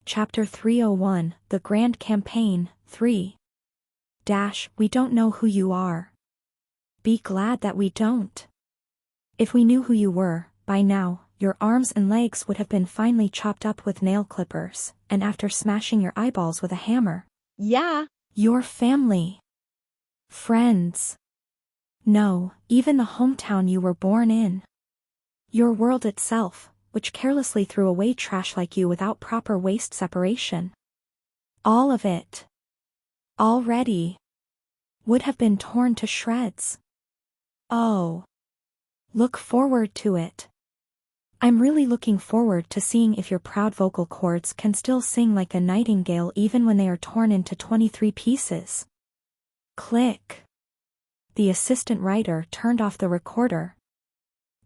Chapter 301, The Grand Campaign, 3. We don't know who you are. Be glad that we don't. If we knew who you were, by now, your arms and legs would have been finely chopped up with nail clippers, and after smashing your eyeballs with a hammer. Yeah. Your family. Friends. No, even the hometown you were born in. Your world itself, which carelessly threw away trash like you without proper waste separation. All of it. Already. Would have been torn to shreds. Oh. Look forward to it. I'm really looking forward to seeing if your proud vocal cords can still sing like a nightingale even when they are torn into 23 pieces. Click. The assistant writer turned off the recorder.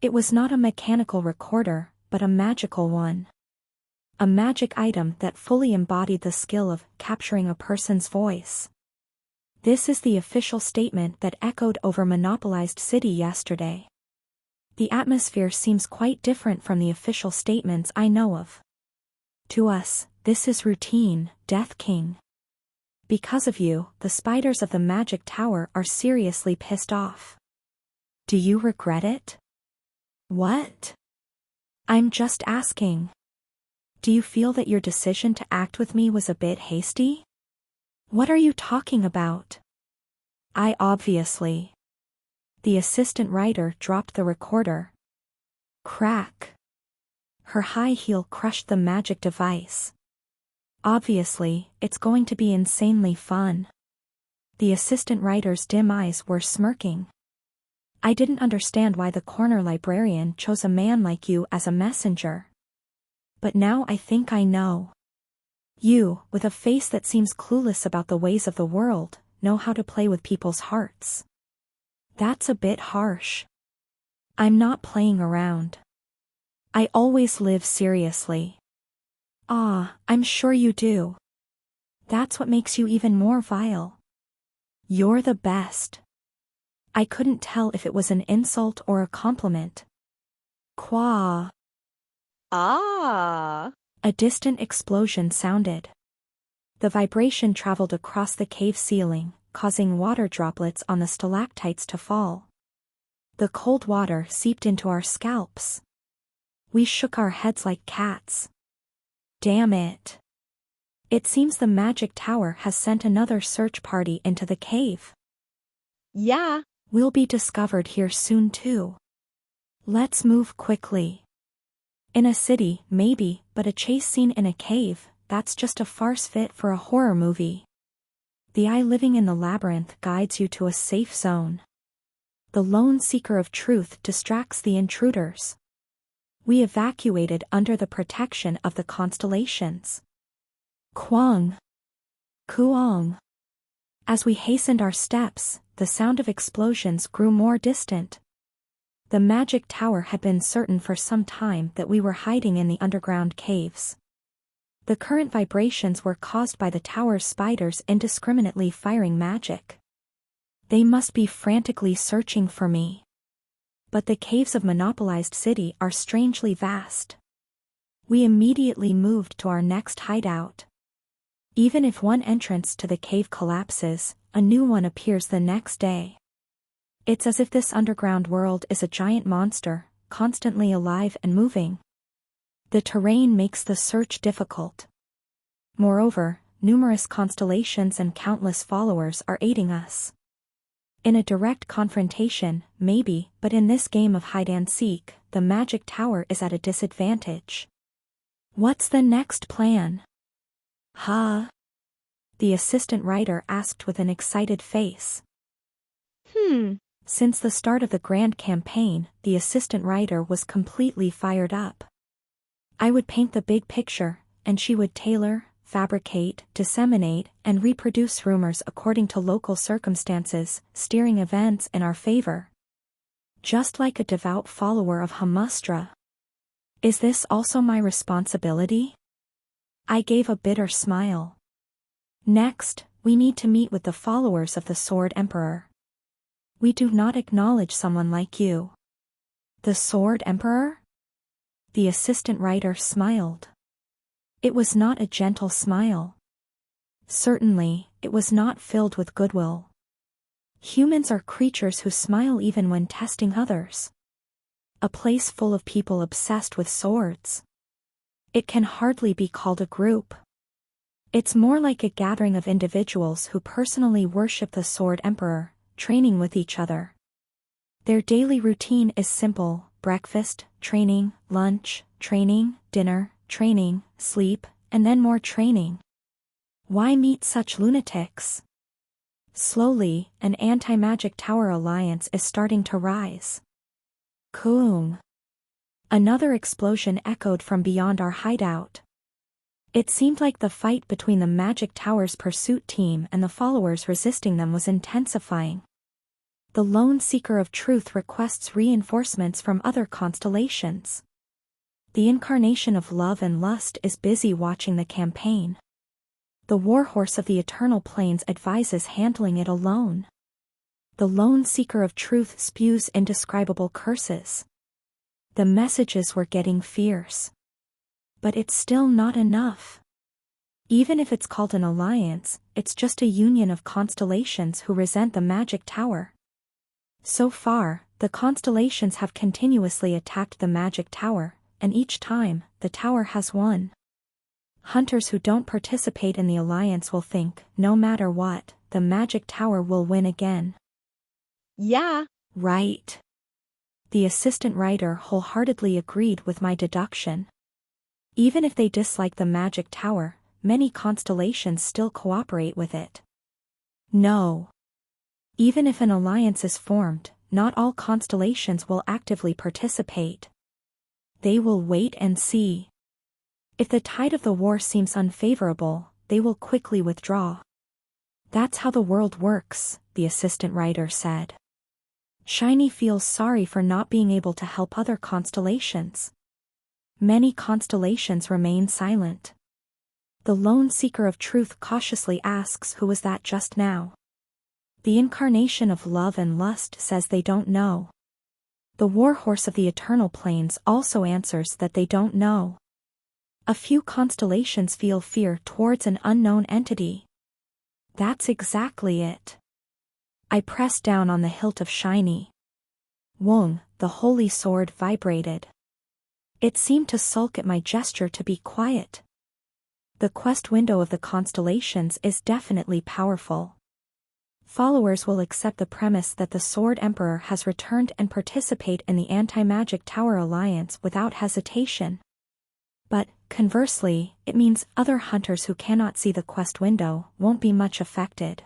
It was not a mechanical recorder, but a magical one. A magic item that fully embodied the skill of capturing a person's voice. This is the official statement that echoed over monopolized city yesterday. The atmosphere seems quite different from the official statements I know of. To us, this is routine, Death King. Because of you, the spiders of the magic tower are seriously pissed off. Do you regret it? What? I'm just asking. Do you feel that your decision to act with me was a bit hasty? What are you talking about? I obviously. The assistant writer dropped the recorder. Crack. Her high heel crushed the magic device. Obviously, it's going to be insanely fun. The assistant writer's dim eyes were smirking. I didn't understand why the corner librarian chose a man like you as a messenger. But now I think I know. You, with a face that seems clueless about the ways of the world, know how to play with people's hearts. That's a bit harsh. I'm not playing around. I always live seriously. Ah, I'm sure you do. That's what makes you even more vile. You're the best. I couldn't tell if it was an insult or a compliment. Qua. Ah. A distant explosion sounded. The vibration traveled across the cave ceiling, causing water droplets on the stalactites to fall. The cold water seeped into our scalps. We shook our heads like cats. Damn it. It seems the magic tower has sent another search party into the cave. Yeah. We'll be discovered here soon too. Let's move quickly. In a city, maybe, but a chase scene in a cave, that's just a farce fit for a horror movie. The eye living in the labyrinth guides you to a safe zone. The lone seeker of truth distracts the intruders. We evacuated under the protection of the constellations. Kwang. Kuong. As we hastened our steps, the sound of explosions grew more distant. The magic tower had been certain for some time that we were hiding in the underground caves. The current vibrations were caused by the tower's spiders indiscriminately firing magic. They must be frantically searching for me. But the caves of monopolized city are strangely vast. We immediately moved to our next hideout. Even if one entrance to the cave collapses, a new one appears the next day. It's as if this underground world is a giant monster, constantly alive and moving. The terrain makes the search difficult. Moreover, numerous constellations and countless followers are aiding us. In a direct confrontation, maybe, but in this game of hide-and-seek, the magic tower is at a disadvantage. What's the next plan? Huh? The assistant writer asked with an excited face. Since the start of the grand campaign, the assistant writer was completely fired up. I would paint the big picture, and she would tailor, fabricate, disseminate, and reproduce rumors according to local circumstances, steering events in our favor. Just like a devout follower of Hamustra. Is this also my responsibility? I gave a bitter smile. Next, we need to meet with the followers of the Sword Emperor. We do not acknowledge someone like you. The Sword Emperor? The assistant writer smiled. It was not a gentle smile. Certainly, it was not filled with goodwill. Humans are creatures who smile even when testing others. A place full of people obsessed with swords. It can hardly be called a group. It's more like a gathering of individuals who personally worship the Sword Emperor, training with each other. Their daily routine is simple: breakfast, training, lunch, training, dinner, training, sleep, and then more training. Why meet such lunatics? Slowly, an anti-magic tower alliance is starting to rise. Koom! Another explosion echoed from beyond our hideout. It seemed like the fight between the Magic Tower's pursuit team and the followers resisting them was intensifying. The lone seeker of truth requests reinforcements from other constellations. The incarnation of love and lust is busy watching the campaign. The warhorse of the eternal plains advises handling it alone. The lone seeker of truth spews indescribable curses. The messages were getting fierce. But it's still not enough. Even if it's called an alliance, it's just a union of constellations who resent the Magic Tower. So far, the constellations have continuously attacked the Magic Tower, and each time, the tower has won. Hunters who don't participate in the alliance will think, no matter what, the Magic Tower will win again. Yeah. Right. The assistant writer wholeheartedly agreed with my deduction. Even if they dislike the Magic Tower, many constellations still cooperate with it. No. Even if an alliance is formed, not all constellations will actively participate. They will wait and see. If the tide of the war seems unfavorable, they will quickly withdraw. That's how the world works, the assistant writer said. Shiny feels sorry for not being able to help other constellations. Many constellations remain silent. The lone seeker of truth cautiously asks, who was that just now? The incarnation of love and lust says they don't know. The warhorse of the eternal plains also answers that they don't know. A few constellations feel fear towards an unknown entity. That's exactly it. I pressed down on the hilt of Shiny. Wong, the holy sword, vibrated. It seemed to sulk at my gesture to be quiet. The quest window of the constellations is definitely powerful. Followers will accept the premise that the Sword Emperor has returned and participate in the Anti-Magic Tower Alliance without hesitation. But, conversely, it means other hunters who cannot see the quest window won't be much affected.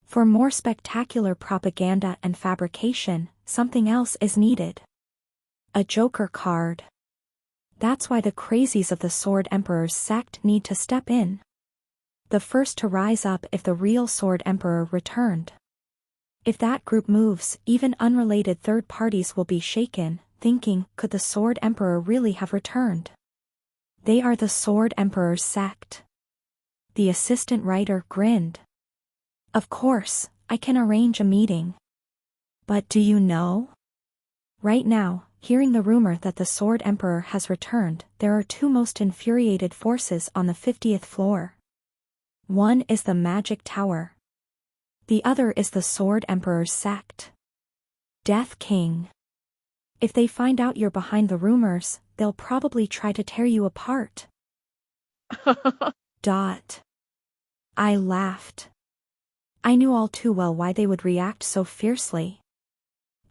For more spectacular propaganda and fabrication, something else is needed. A Joker card. That's why the crazies of the Sword Emperor's sect need to step in. The first to rise up if the real Sword Emperor returned. If that group moves, even unrelated third parties will be shaken, thinking, could the Sword Emperor really have returned? They are the Sword Emperor's sect. The assistant writer grinned. Of course, I can arrange a meeting. But do you know? Right now, hearing the rumor that the Sword Emperor has returned, there are two most infuriated forces on the 50th floor. One is the Magic Tower. The other is the Sword Emperor's sect. Death King. If they find out you're behind the rumors, they'll probably try to tear you apart. I laughed. I knew all too well why they would react so fiercely.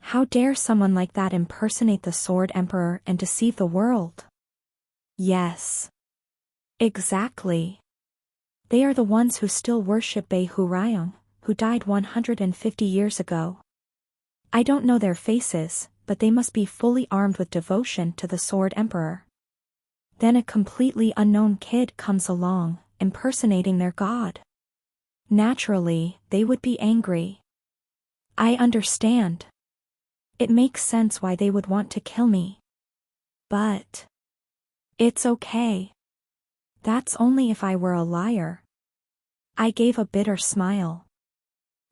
How dare someone like that impersonate the Sword Emperor and deceive the world? Yes. Exactly. They are the ones who still worship Bei Hurayong, who died 150 years ago. I don't know their faces, but they must be fully armed with devotion to the Sword Emperor. Then a completely unknown kid comes along, impersonating their god. Naturally, they would be angry. I understand. It makes sense why they would want to kill me. But it's okay. That's only if I were a liar. I gave a bitter smile.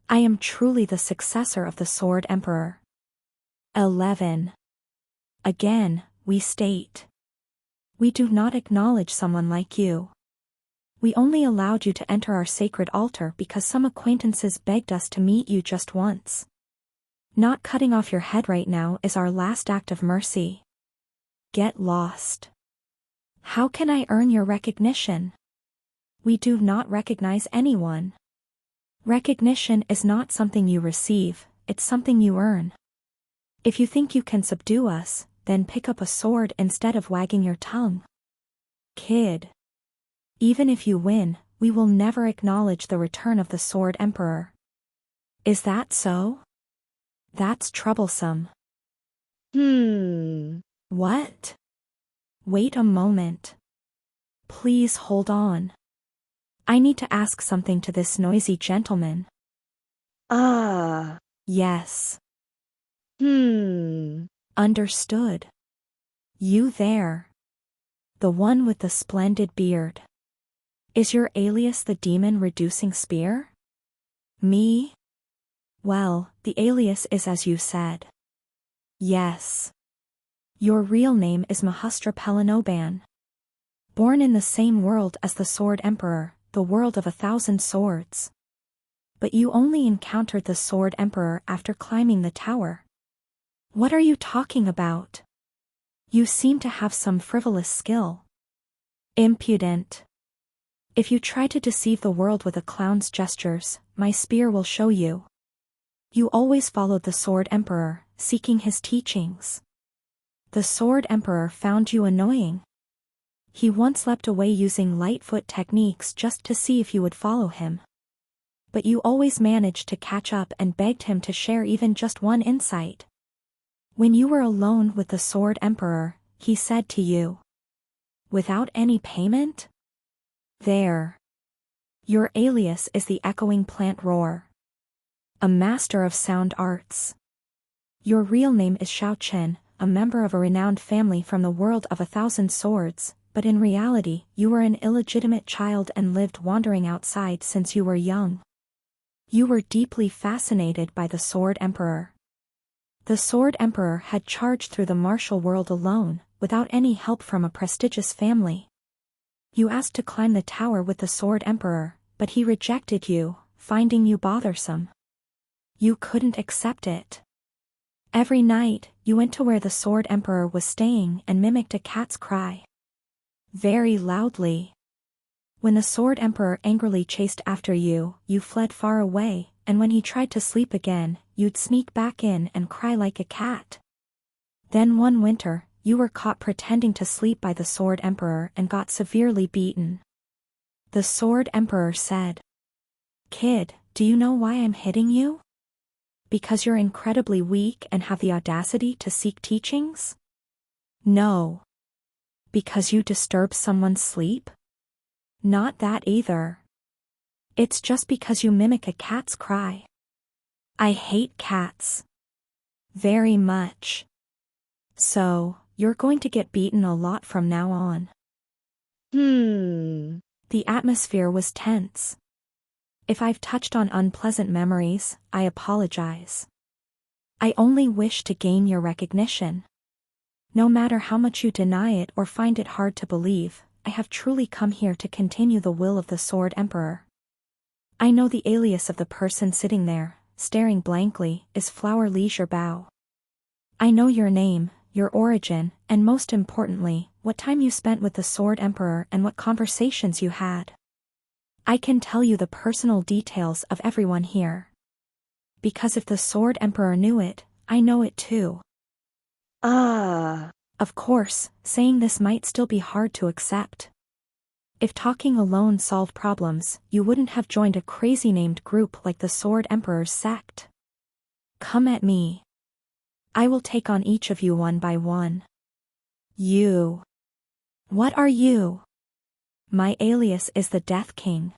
I am truly the successor of the Sword Emperor. 11. Again, we state. We do not acknowledge someone like you. We only allowed you to enter our sacred altar because some acquaintances begged us to meet you just once. Not cutting off your head right now is our last act of mercy. Get lost. How can I earn your recognition? We do not recognize anyone. Recognition is not something you receive, it's something you earn. If you think you can subdue us, then pick up a sword instead of wagging your tongue. Kid. Even if you win, we will never acknowledge the return of the Sword Emperor. Is that so? That's troublesome. What? Wait a moment. Please hold on. I need to ask something to this noisy gentleman. Yes. Understood. You there. The one with the splendid beard. Is your alias the demon reducing spear? Me? Well, the alias is as you said. Yes. Your real name is Mahastra Pelinoban. Born in the same world as the Sword Emperor, the world of 1,000 swords. But you only encountered the Sword Emperor after climbing the tower. What are you talking about? You seem to have some frivolous skill. Impudent. If you try to deceive the world with a clown's gestures, my spear will show you. You always followed the Sword Emperor, seeking his teachings. The Sword Emperor found you annoying. He once leapt away using Lightfoot techniques just to see if you would follow him. But you always managed to catch up and begged him to share even just one insight. When you were alone with the Sword Emperor, he said to you, "Without any payment?" There. Your alias is the echoing plant roar. A master of sound arts. Your real name is Shao Chen, a member of a renowned family from the world of 1,000 swords, but in reality, you were an illegitimate child and lived wandering outside since you were young. You were deeply fascinated by the Sword Emperor. The Sword Emperor had charged through the martial world alone, without any help from a prestigious family. You asked to climb the tower with the Sword Emperor, but he rejected you, finding you bothersome. You couldn't accept it. Every night, you went to where the Sword Emperor was staying and mimicked a cat's cry. Very loudly. When the Sword Emperor angrily chased after you, you fled far away, and when he tried to sleep again, you'd sneak back in and cry like a cat. Then one winter, you were caught pretending to sleep by the Sword Emperor and got severely beaten. The Sword Emperor said, "Kid, do you know why I'm hitting you? Because you're incredibly weak and have the audacity to seek teachings? No. Because you disturb someone's sleep? Not that either. It's just because you mimic a cat's cry. I hate cats. Very much. So, you're going to get beaten a lot from now on." The atmosphere was tense. If I've touched on unpleasant memories, I apologize. I only wish to gain your recognition. No matter how much you deny it or find it hard to believe, I have truly come here to continue the will of the Sword Emperor. I know the alias of the person sitting there, staring blankly, is Flower Leisure Bow. I know your name, your origin, and most importantly, what time you spent with the Sword Emperor and what conversations you had. I can tell you the personal details of everyone here. Because if the Sword Emperor knew it, I know it too. Of course, saying this might still be hard to accept. If talking alone solved problems, you wouldn't have joined a crazy-named group like the Sword Emperor's sect. Come at me. I will take on each of you one by one. You. What are you? My alias is the Death King.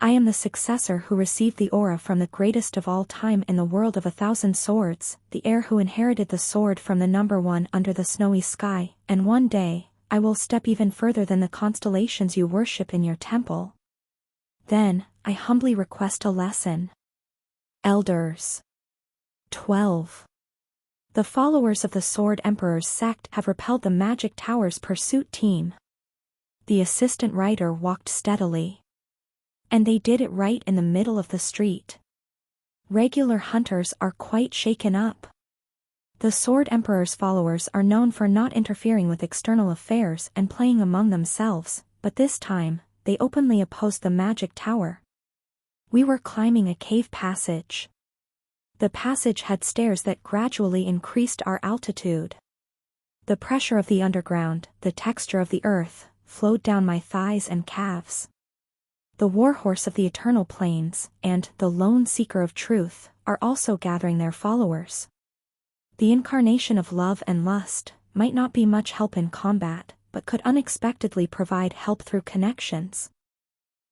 I am the successor who received the aura from the greatest of all time in the world of 1,000 swords, the heir who inherited the sword from the number one under the snowy sky, and one day, I will step even further than the constellations you worship in your temple. Then, I humbly request a lesson. Elders. 12. The followers of the Sword Emperor's sect have repelled the Magic Tower's pursuit team. The assistant rider walked steadily. And they did it right in the middle of the street. Regular hunters are quite shaken up. The Sword Emperor's followers are known for not interfering with external affairs and playing among themselves, but this time, they openly opposed the Magic Tower. We were climbing a cave passage. The passage had stairs that gradually increased our altitude. The pressure of the underground, the texture of the earth, flowed down my thighs and calves. The warhorse of the eternal plains, and the lone seeker of truth, are also gathering their followers. The incarnation of love and lust might not be much help in combat, but could unexpectedly provide help through connections.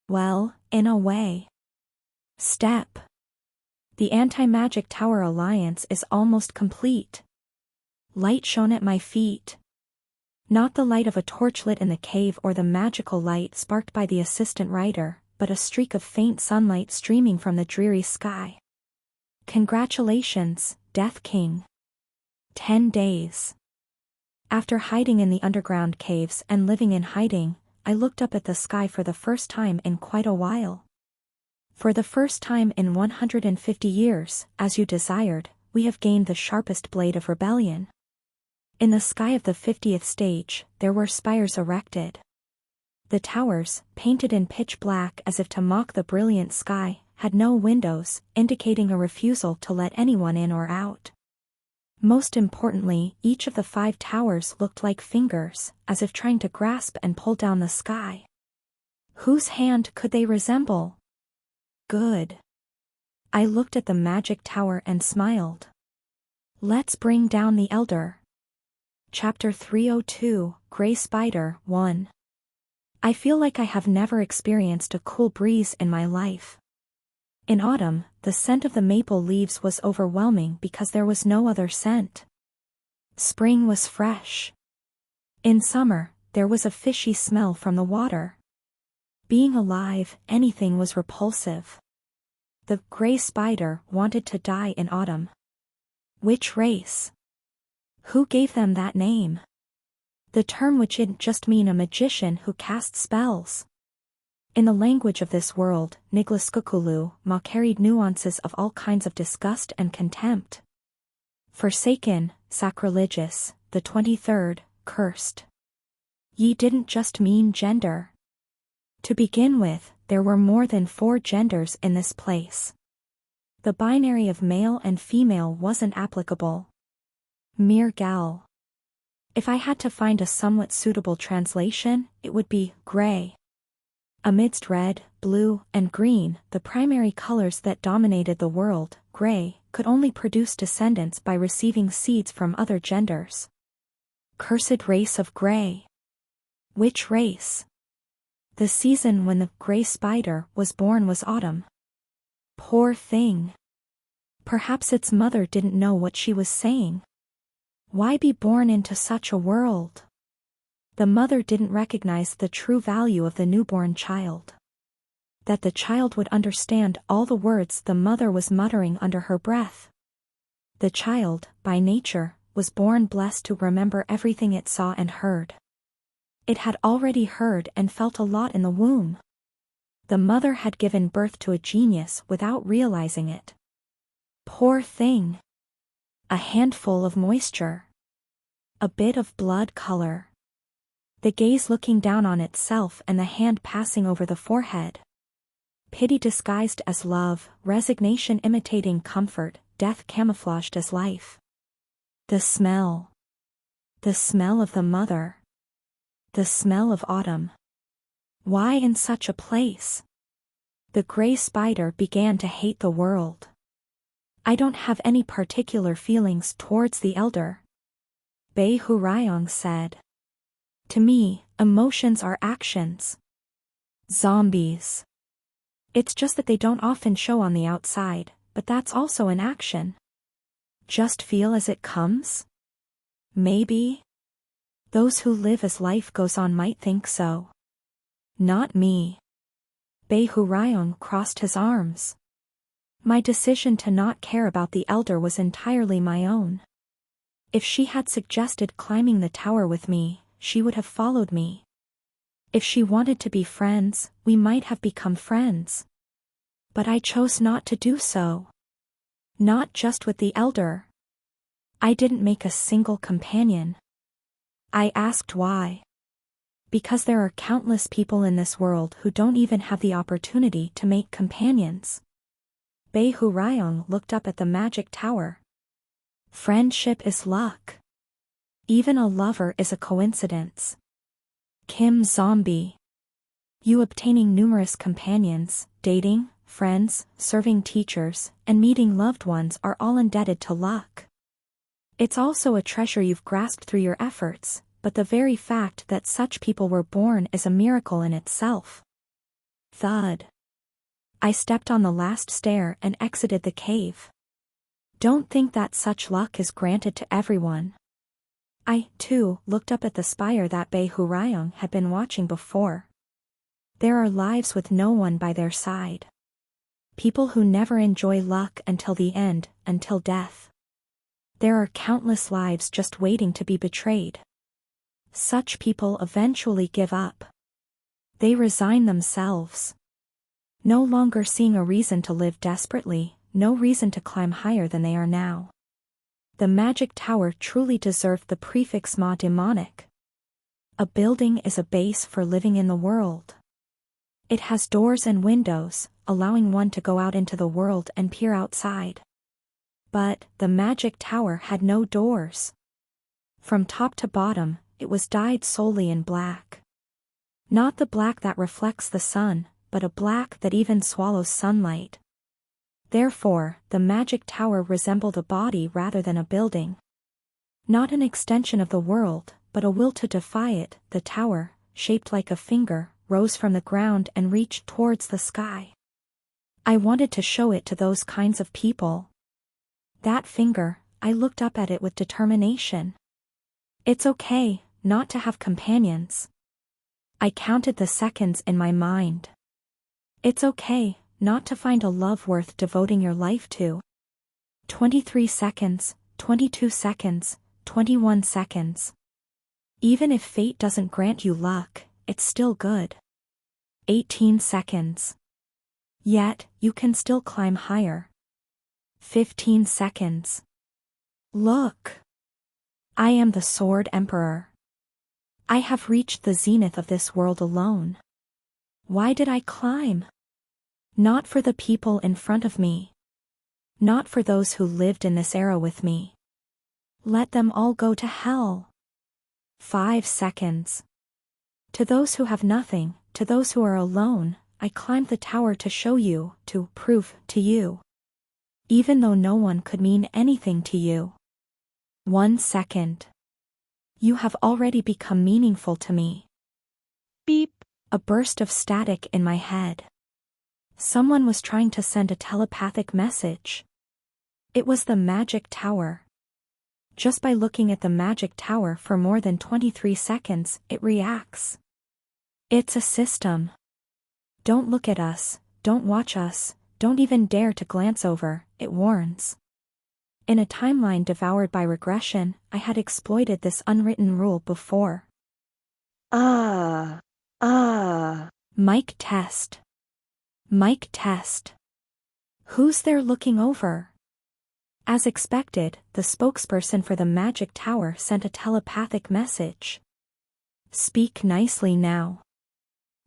Well, in a way. Step. The Anti-Magic Tower Alliance is almost complete. Light shone at my feet. Not the light of a torch lit in the cave or the magical light sparked by the assistant rider, but a streak of faint sunlight streaming from the dreary sky. Congratulations, Death King. 10 days. After hiding in the underground caves and living in hiding, I looked up at the sky for the first time in quite a while. For the first time in 150 years, as you desired, we have gained the sharpest blade of rebellion. In the sky of the 50th stage, there were spires erected. The towers, painted in pitch black as if to mock the brilliant sky, had no windows, indicating a refusal to let anyone in or out. Most importantly, each of the 5 towers looked like fingers, as if trying to grasp and pull down the sky. Whose hand could they resemble? Good. I looked at the Magic Tower and smiled. Let's bring down the Elder. Chapter 302, Gray Spider 1. I feel like I have never experienced a cool breeze in my life. In autumn, the scent of the maple leaves was overwhelming because there was no other scent. Spring was fresh. In summer, there was a fishy smell from the water. Being alive, anything was repulsive. The gray spider wanted to die in autumn. Which race? Who gave them that name? The term which didn't just mean a magician who casts spells. In the language of this world, Niglaskukulu, ma carried nuances of all kinds of disgust and contempt. Forsaken, sacrilegious, the 23rd, cursed. Ye didn't just mean gender. To begin with, there were more than 4 genders in this place. The binary of male and female wasn't applicable. Mere gal. If I had to find a somewhat suitable translation, it would be gray. Amidst red, blue, and green, the primary colors that dominated the world, gray, could only produce descendants by receiving seeds from other genders. Cursed race of gray. Which race? The season when the gray spider was born was autumn. Poor thing. Perhaps its mother didn't know what she was saying. Why be born into such a world? The mother didn't recognize the true value of the newborn child. That the child would understand all the words the mother was muttering under her breath. The child, by nature, was born blessed to remember everything it saw and heard. It had already heard and felt a lot in the womb. The mother had given birth to a genius without realizing it. Poor thing. A handful of moisture. A bit of blood color. The gaze looking down on itself and the hand passing over the forehead. Pity disguised as love, resignation imitating comfort, death camouflaged as life. The smell. The smell of the mother. The smell of autumn. Why in such a place? The gray spider began to hate the world. I don't have any particular feelings towards the elder. Bei Hurayong said. To me, emotions are actions. Zombies. It's just that they don't often show on the outside, but that's also an action. Just feel as it comes? Maybe. Those who live as life goes on might think so. Not me. Bei Hurayong crossed his arms. My decision to not care about the elder was entirely my own. If she had suggested climbing the tower with me, she would have followed me. If she wanted to be friends, we might have become friends. But I chose not to do so. Not just with the elder. I didn't make a single companion. I asked why. Because there are countless people in this world who don't even have the opportunity to make companions. Bei Hurayong looked up at the magic tower. Friendship is luck. Even a lover is a coincidence. Kim Zombie. You obtaining numerous companions, dating, friends, serving teachers, and meeting loved ones are all indebted to luck. It's also a treasure you've grasped through your efforts, but the very fact that such people were born is a miracle in itself. Thud. I stepped on the last stair and exited the cave. Don't think that such luck is granted to everyone. I, too, looked up at the spire that Bei Hurayong had been watching before. There are lives with no one by their side. People who never enjoy luck until the end, until death. There are countless lives just waiting to be betrayed. Such people eventually give up. They resign themselves. No longer seeing a reason to live desperately, no reason to climb higher than they are now. The magic tower truly deserved the prefix ma demonic. A building is a base for living in the world. It has doors and windows, allowing one to go out into the world and peer outside. But the magic tower had no doors. From top to bottom, it was dyed solely in black. Not the black that reflects the sun, but a black that even swallows sunlight. Therefore, the magic tower resembled a body rather than a building. Not an extension of the world, but a will to defy it. The tower, shaped like a finger, rose from the ground and reached towards the sky. I wanted to show it to those kinds of people. That finger, I looked up at it with determination. It's okay, not to have companions. I counted the seconds in my mind. It's okay, not to find a love worth devoting your life to. 23 seconds, 22 seconds, 21 seconds. Even if fate doesn't grant you luck, it's still good. 18 seconds. Yet, you can still climb higher. 15 seconds. Look. I am the Sword Emperor. I have reached the zenith of this world alone. Why did I climb? Not for the people in front of me. Not for those who lived in this era with me. Let them all go to hell. 5 seconds. To those who have nothing, to those who are alone, I climbed the tower to show you, to prove to you. Even though no one could mean anything to you. 1 second. You have already become meaningful to me. Beep. A burst of static in my head. Someone was trying to send a telepathic message. It was the magic tower. Just by looking at the magic tower for more than 23 seconds, it reacts. It's a system. Don't look at us, don't watch us, don't even dare to glance over, it warns. In a timeline devoured by regression, I had exploited this unwritten rule before. Mic test. Mic test. Who's there looking over? As expected, the spokesperson for the magic tower sent a telepathic message. Speak nicely now.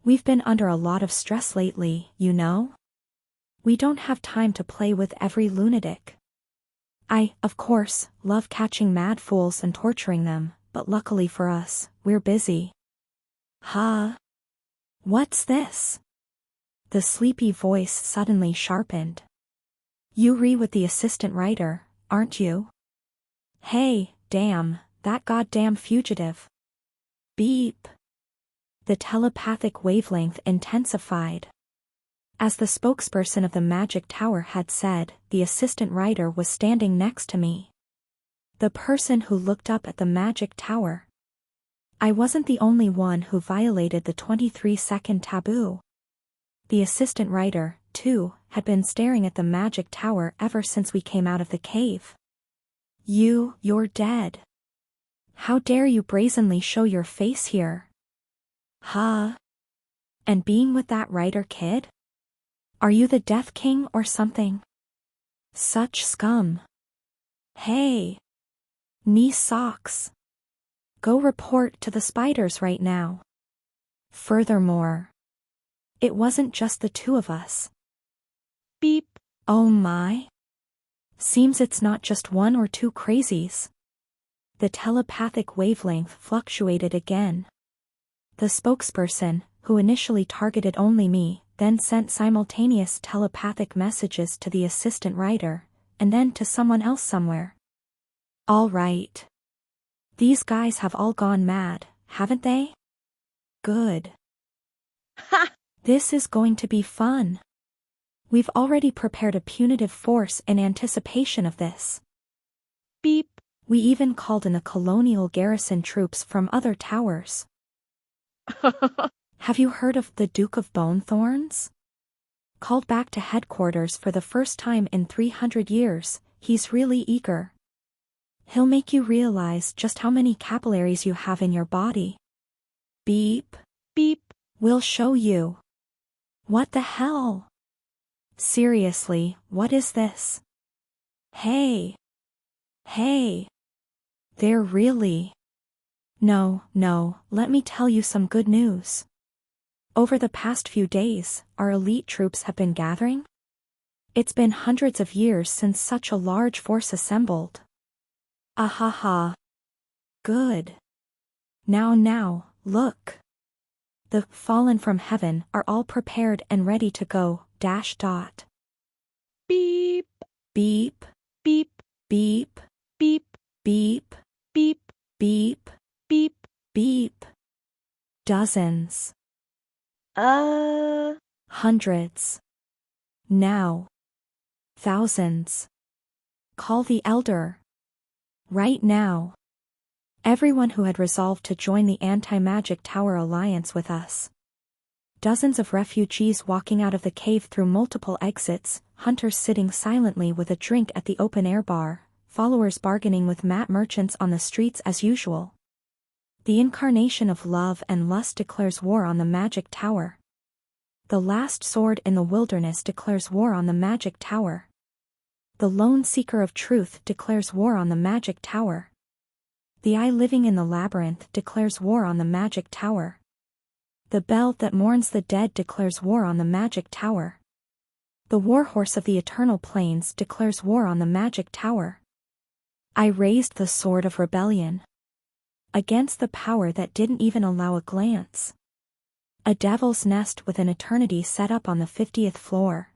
We've been under a lot of stress lately, you know? We don't have time to play with every lunatic. I, of course, love catching mad fools and torturing them, but luckily for us, we're busy. Huh? What's this? The sleepy voice suddenly sharpened. You with the assistant writer, aren't you? Hey, damn, that goddamn fugitive. Beep. The telepathic wavelength intensified. As the spokesperson of the magic tower had said, the assistant writer was standing next to me. The person who looked up at the magic tower. I wasn't the only one who violated the 23-second taboo. The assistant writer, too, had been staring at the magic tower ever since we came out of the cave. You're dead. How dare you brazenly show your face here? Huh? And being with that writer kid? Are you the Death King or something? Such scum. Hey. Knee socks. Go report to the spiders right now. Furthermore, it wasn't just the two of us. Beep. Oh my. Seems it's not just one or two crazies. The telepathic wavelength fluctuated again. The spokesperson, who initially targeted only me, then sent simultaneous telepathic messages to the assistant writer, and then to someone else somewhere. All right. These guys have all gone mad, haven't they? Good. Ha! This is going to be fun. We've already prepared a punitive force in anticipation of this. Beep. We even called in the colonial garrison troops from other towers. Have you heard of the Duke of Bonethorns? Called back to headquarters for the first time in 300 years, he's really eager. He'll make you realize just how many capillaries you have in your body. Beep. Beep. We'll show you. What the hell? Seriously, what is this? Hey. Hey. They're really... No, let me tell you some good news. Over the past few days, our elite troops have been gathering. It's been hundreds of years since such a large force assembled. Ahaha. Good. Now, look. The fallen from heaven are all prepared and ready to go, ... Beep. Beep. Beep. Beep. Beep. Beep. Beep. Beep. Beep. Beep. Dozens. Hundreds. Now. Thousands. Call the elder. Right now. Everyone who had resolved to join the Anti-Magic Tower Alliance with us. Dozens of refugees walking out of the cave through multiple exits, hunters sitting silently with a drink at the open-air bar, followers bargaining with mat merchants on the streets as usual. The incarnation of love and lust declares war on the Magic Tower. The last sword in the wilderness declares war on the Magic Tower. The lone seeker of truth declares war on the Magic Tower. The eye living in the labyrinth declares war on the Magic Tower. The bell that mourns the dead declares war on the Magic Tower. The warhorse of the eternal plains declares war on the Magic Tower. I raised the sword of rebellion. Against the power that didn't even allow a glance. A devil's nest with an eternity set up on the 50th floor.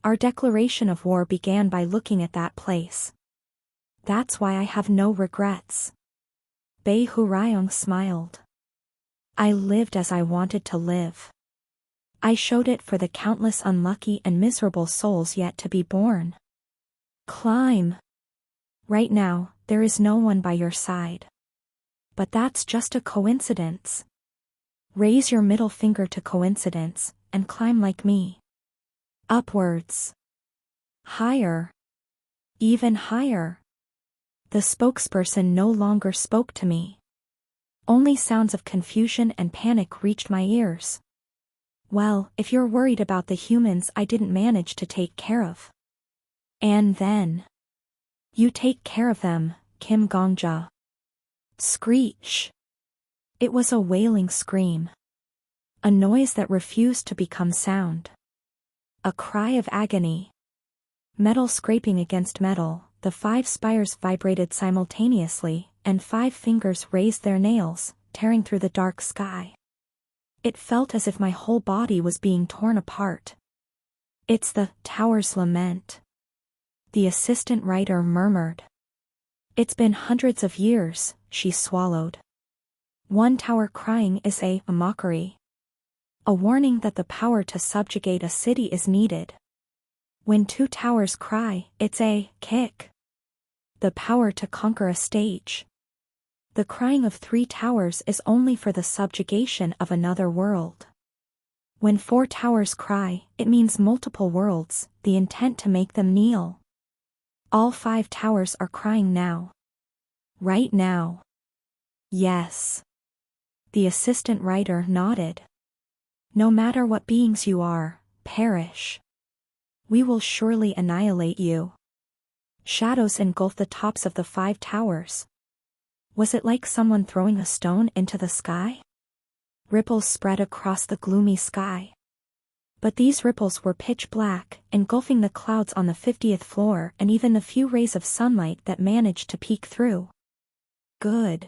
Our declaration of war began by looking at that place. That's why I have no regrets. Bei Hurayong smiled. I lived as I wanted to live. I showed it for the countless unlucky and miserable souls yet to be born. Climb. Right now, there is no one by your side. But that's just a coincidence. Raise your middle finger to coincidence, and climb like me. Upwards. Higher. Even higher. The spokesperson no longer spoke to me. Only sounds of confusion and panic reached my ears. Well, if you're worried about the humans I didn't manage to take care of. And then. You take care of them, Kim Gongja. Screech. It was a wailing scream. A noise that refused to become sound. A cry of agony. Metal scraping against metal, the 5 spires vibrated simultaneously, and 5 fingers raised their nails, tearing through the dark sky. It felt as if my whole body was being torn apart. It's the tower's lament. The assistant writer murmured. It's been hundreds of years, she swallowed. One tower crying is a mockery. A warning that the power to subjugate a city is needed. When 2 towers cry, it's a kick. The power to conquer a stage. The crying of 3 towers is only for the subjugation of another world. When 4 towers cry, it means multiple worlds, the intent to make them kneel. All 5 towers are crying now. Right now. Yes. The assistant writer nodded. No matter what beings you are, perish. We will surely annihilate you. Shadows engulfed the tops of the 5 towers. Was it like someone throwing a stone into the sky? Ripples spread across the gloomy sky. But these ripples were pitch black, engulfing the clouds on the 50th floor and even the few rays of sunlight that managed to peek through. Good.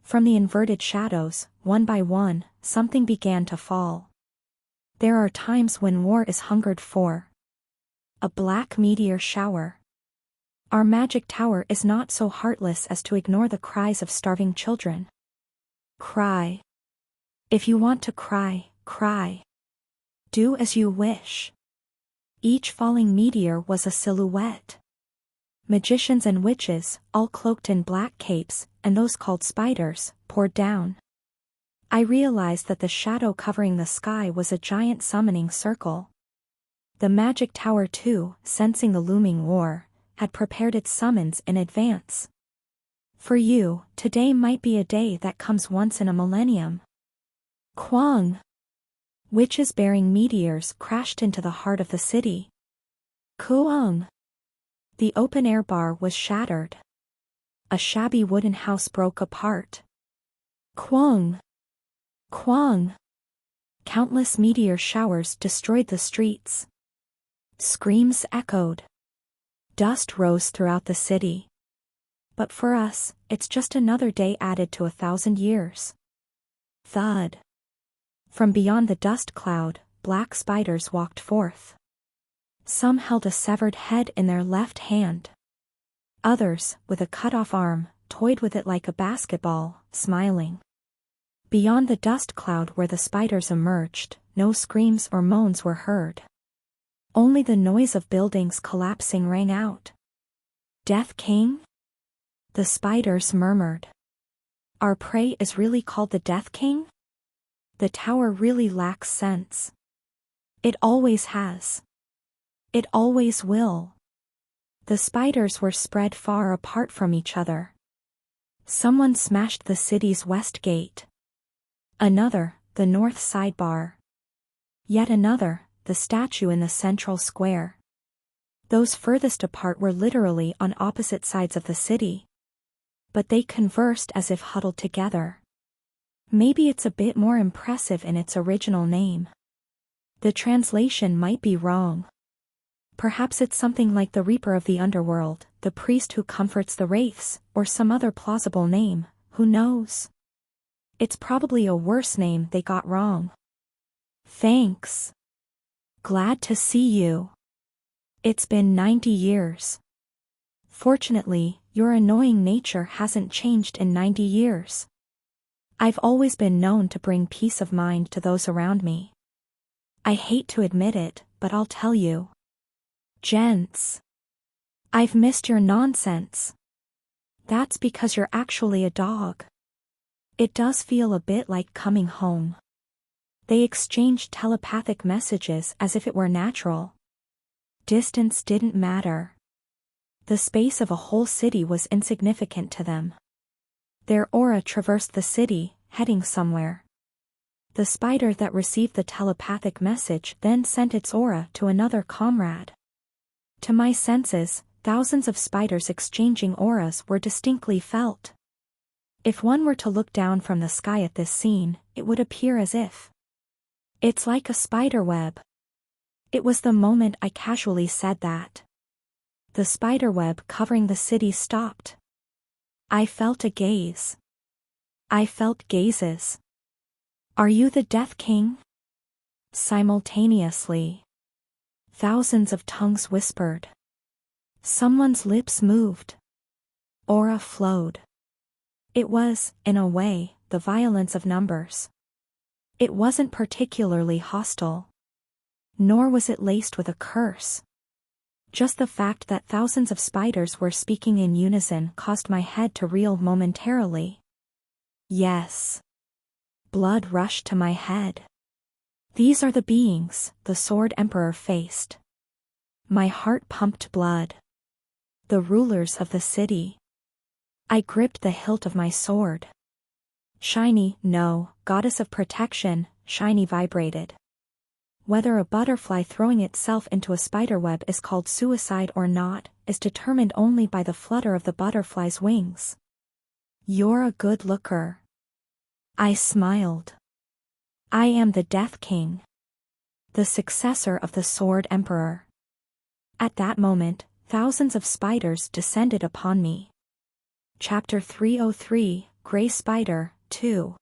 From the inverted shadows, one by one, something began to fall. There are times when war is hungered for. A black meteor shower. Our magic tower is not so heartless as to ignore the cries of starving children. Cry. If you want to cry, cry. Do as you wish. Each falling meteor was a silhouette. Magicians and witches, all cloaked in black capes, and those called spiders, poured down. I realized that the shadow covering the sky was a giant summoning circle. The magic tower too, sensing the looming war, had prepared its summons in advance. For you, today might be a day that comes once in a millennium. Kwang! Witches bearing meteors crashed into the heart of the city. Kuang! The open-air bar was shattered. A shabby wooden house broke apart. Kwang! Kwang! Countless meteor showers destroyed the streets. Screams echoed. Dust rose throughout the city. But for us, it's just another day added to 1,000 years. Thud. From beyond the dust cloud, black spiders walked forth. Some held a severed head in their left hand. Others, with a cut-off arm, toyed with it like a basketball, smiling. Beyond the dust cloud where the spiders emerged, no screams or moans were heard. Only the noise of buildings collapsing rang out. Death King? The spiders murmured. Our prey is really called the Death King? The tower really lacks sense. It always has. It always will. The spiders were spread far apart from each other. Someone smashed the city's west gate. Another, the north side bar. Yet another, the statue in the central square. Those furthest apart were literally on opposite sides of the city. But they conversed as if huddled together. Maybe it's a bit more impressive in its original name. The translation might be wrong. Perhaps it's something like the Reaper of the Underworld, the priest who comforts the wraiths, or some other plausible name, who knows? It's probably a worse name they got wrong. Thanks. Glad to see you. It's been 90 years. Fortunately, your annoying nature hasn't changed in 90 years. I've always been known to bring peace of mind to those around me. I hate to admit it, but I'll tell you. Gents. I've missed your nonsense. That's because you're actually a dog. It does feel a bit like coming home. They exchanged telepathic messages as if it were natural. Distance didn't matter. The space of a whole city was insignificant to them. Their aura traversed the city, heading somewhere. The spider that received the telepathic message then sent its aura to another comrade. To my senses, thousands of spiders exchanging auras were distinctly felt. If one were to look down from the sky at this scene, it would appear as if it's like a spider web. It was the moment I casually said that. The spider web covering the city stopped. I felt a gaze. I felt gazes. Are you the Death King? Simultaneously. Thousands of tongues whispered. Someone's lips moved. Aura flowed. It was, in a way, the violence of numbers. It wasn't particularly hostile. Nor was it laced with a curse. Just the fact that thousands of spiders were speaking in unison caused my head to reel momentarily. Yes. Blood rushed to my head. These are the beings the Sword Emperor faced. My heart pumped blood. The rulers of the city. I gripped the hilt of my sword. Shiny, no, goddess of protection, Shiny vibrated. Whether a butterfly throwing itself into a spiderweb is called suicide or not, is determined only by the flutter of the butterfly's wings. You're a good looker. I smiled. I am the Death King. The successor of the Sword Emperor. At that moment, thousands of spiders descended upon me. Chapter 303, Gray Spider, 2.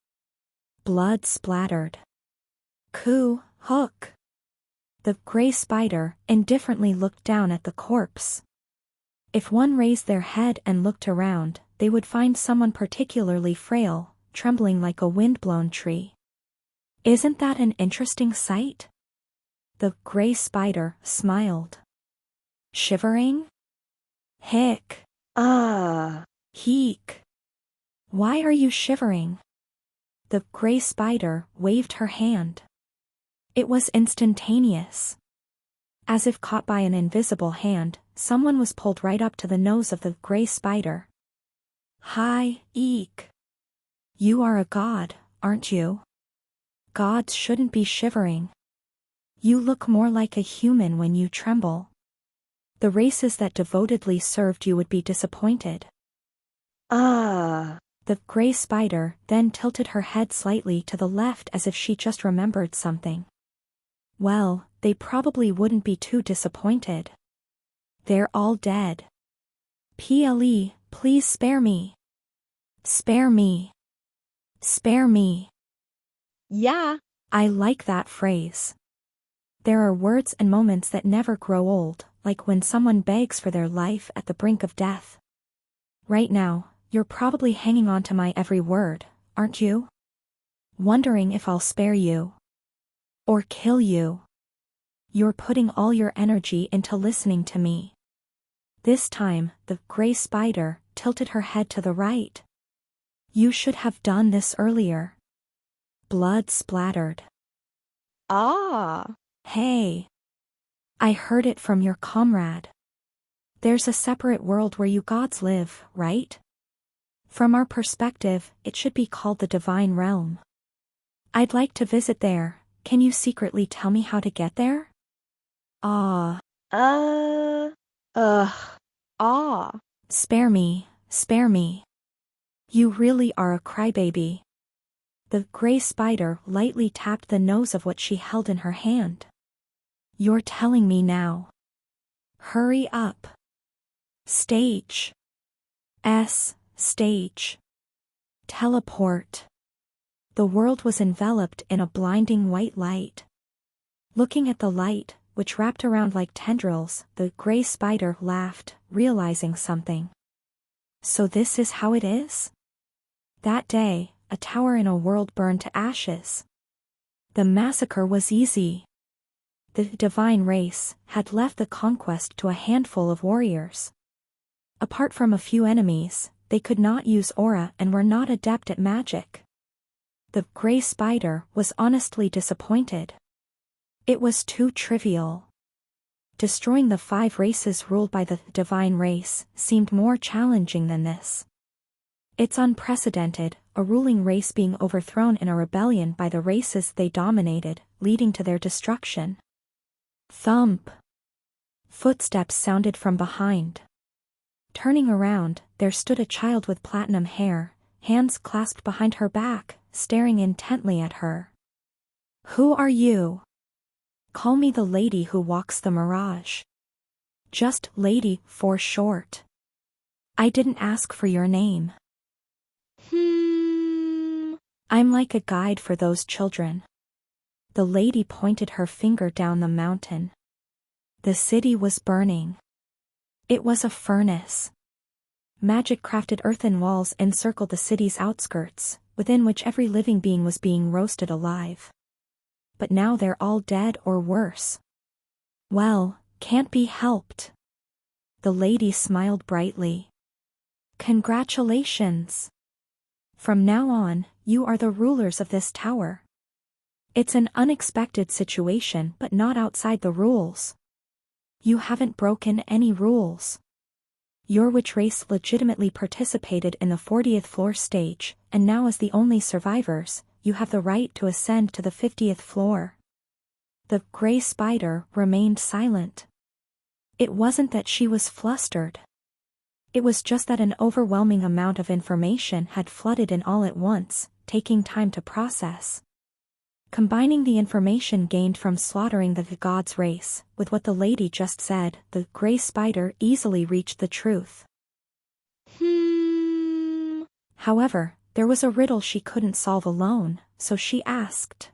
Blood splattered. Coo, hook. The gray spider indifferently looked down at the corpse. If one raised their head and looked around, they would find someone particularly frail, trembling like a wind-blown tree. Isn't that an interesting sight? The gray spider smiled. Shivering? Hick. Heek. Why are you shivering? The gray spider waved her hand. It was instantaneous. As if caught by an invisible hand, someone was pulled right up to the nose of the gray spider. Hi, eek. You are a god, aren't you? Gods shouldn't be shivering. You look more like a human when you tremble. The races that devotedly served you would be disappointed. The gray spider then tilted her head slightly to the left as if she just remembered something. Well, they probably wouldn't be too disappointed. They're all dead. PLE, please spare me. Spare me. Spare me. Yeah. I like that phrase. There are words and moments that never grow old, like when someone begs for their life at the brink of death. Right now, you're probably hanging on to my every word, aren't you? Wondering if I'll spare you. Or kill you. You're putting all your energy into listening to me. This time, the gray spider tilted her head to the right. You should have done this earlier. Blood splattered. Hey. I heard it from your comrade. There's a separate world where you gods live, right? From our perspective, it should be called the Divine Realm. I'd like to visit there. Can you secretly tell me how to get there? Spare me, spare me. You really are a crybaby. The gray spider lightly tapped the nose of what she held in her hand. You're telling me now. Hurry up. Stage. Stage. Teleport. The world was enveloped in a blinding white light. Looking at the light, which wrapped around like tendrils, the gray spider laughed, realizing something. So this is how it is? That day, a tower in a world burned to ashes. The massacre was easy. The divine race had left the conquest to a handful of warriors. Apart from a few enemies, they could not use aura and were not adept at magic. The gray spider was honestly disappointed. It was too trivial. Destroying the 5 races ruled by the divine race seemed more challenging than this. It's unprecedented, a ruling race being overthrown in a rebellion by the races they dominated, leading to their destruction. Thump. Footsteps sounded from behind. Turning around, there stood a child with platinum hair, hands clasped behind her back, staring intently at her. Who are you? Call me the lady who walks the mirage. Just lady for short. I didn't ask for your name. I'm like a guide for those children. The lady pointed her finger down the mountain. The city was burning. It was a furnace. Magic-crafted earthen walls encircled the city's outskirts, within which every living being was being roasted alive. But now they're all dead or worse. Well, can't be helped. The lady smiled brightly. Congratulations. From now on, you are the rulers of this tower. It's an unexpected situation but not outside the rules. You haven't broken any rules. Your witch race legitimately participated in the 40th floor stage, and now as the only survivors, you have the right to ascend to the 50th floor. The gray spider remained silent. It wasn't that she was flustered. It was just that an overwhelming amount of information had flooded in all at once, taking time to process. Combining the information gained from slaughtering the god's race with what the lady just said, the gray spider easily reached the truth. However, there was a riddle she couldn't solve alone, so she asked.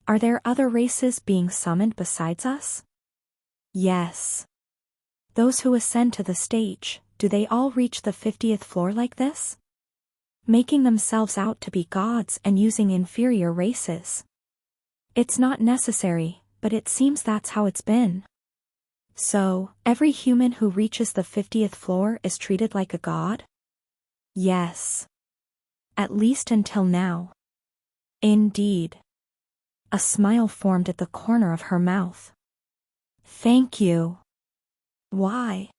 Are there other races being summoned besides us? Yes. Those who ascend to the stage, do they all reach the 50th floor like this? Making themselves out to be gods and using inferior races. It's not necessary, but it seems that's how it's been. So, every human who reaches the 50th floor is treated like a god? Yes. At least until now. Indeed. A smile formed at the corner of her mouth. Thank you. Why?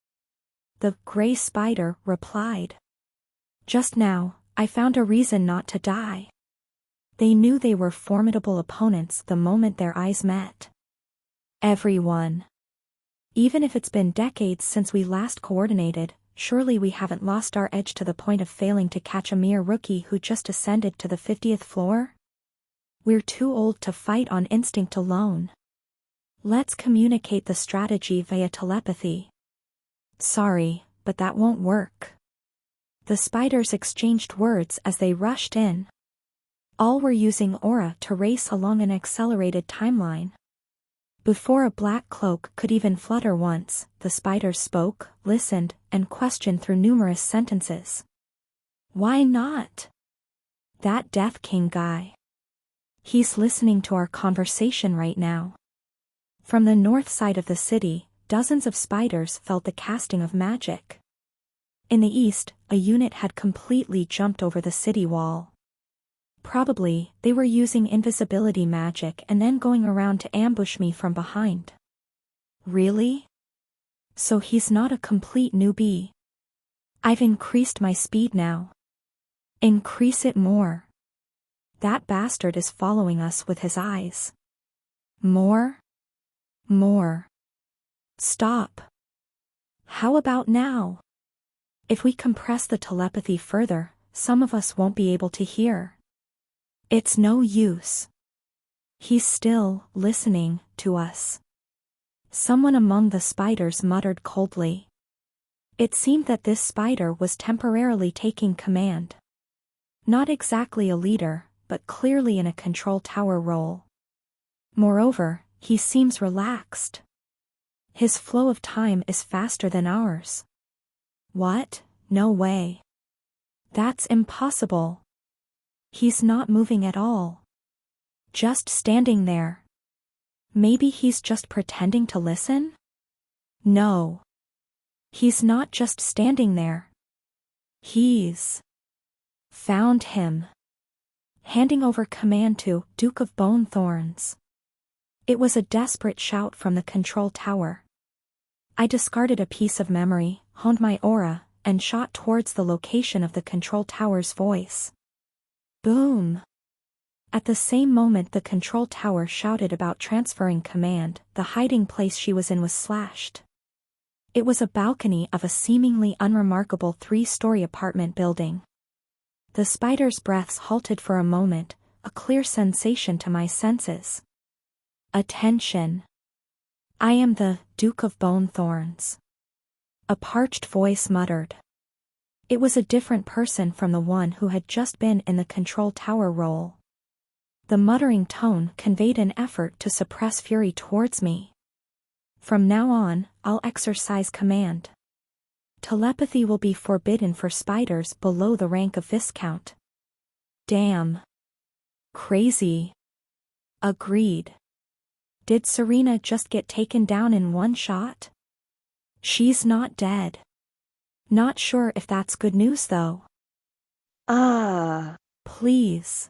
The gray spider replied. Just now, I found a reason not to die. They knew they were formidable opponents the moment their eyes met. Everyone. Even if it's been decades since we last coordinated, surely we haven't lost our edge to the point of failing to catch a mere rookie who just ascended to the 50th floor? We're too old to fight on instinct alone. Let's communicate the strategy via telepathy. Sorry, but that won't work. The spiders exchanged words as they rushed in. All were using aura to race along an accelerated timeline. Before a black cloak could even flutter once, the spiders spoke, listened, and questioned through numerous sentences. Why not? That Death King guy. He's listening to our conversation right now. From the north side of the city, dozens of spiders felt the casting of magic. In the east, a unit had completely jumped over the city wall. Probably, they were using invisibility magic and then going around to ambush me from behind. Really? So he's not a complete newbie. I've increased my speed now. Increase it more. That bastard is following us with his eyes. More? More. Stop. How about now? If we compress the telepathy further, some of us won't be able to hear. It's no use. He's still listening to us. Someone among the spiders muttered coldly. It seemed that this spider was temporarily taking command. Not exactly a leader, but clearly in a control tower role. Moreover, he seems relaxed. His flow of time is faster than ours. What? No way. That's impossible. He's not moving at all. Just standing there. Maybe he's just pretending to listen? No. He's not just standing there. He's found him. Handing over command to Duke of Bone Thorns. It was a desperate shout from the control tower. I discarded a piece of memory, honed my aura, and shot towards the location of the control tower's voice. Boom! At the same moment the control tower shouted about transferring command, the hiding place she was in was slashed. It was a balcony of a seemingly unremarkable 3-story apartment building. The spider's breaths halted for a moment, a clear sensation to my senses. Attention! I am the Duke of Bone Thorns. A parched voice muttered. It was a different person from the one who had just been in the control tower role. The muttering tone conveyed an effort to suppress fury towards me. From now on, I'll exercise command. Telepathy will be forbidden for spiders below the rank of Viscount. Damn. Crazy. Agreed. Did Serena just get taken down in one shot? She's not dead. Not sure if that's good news though. Please.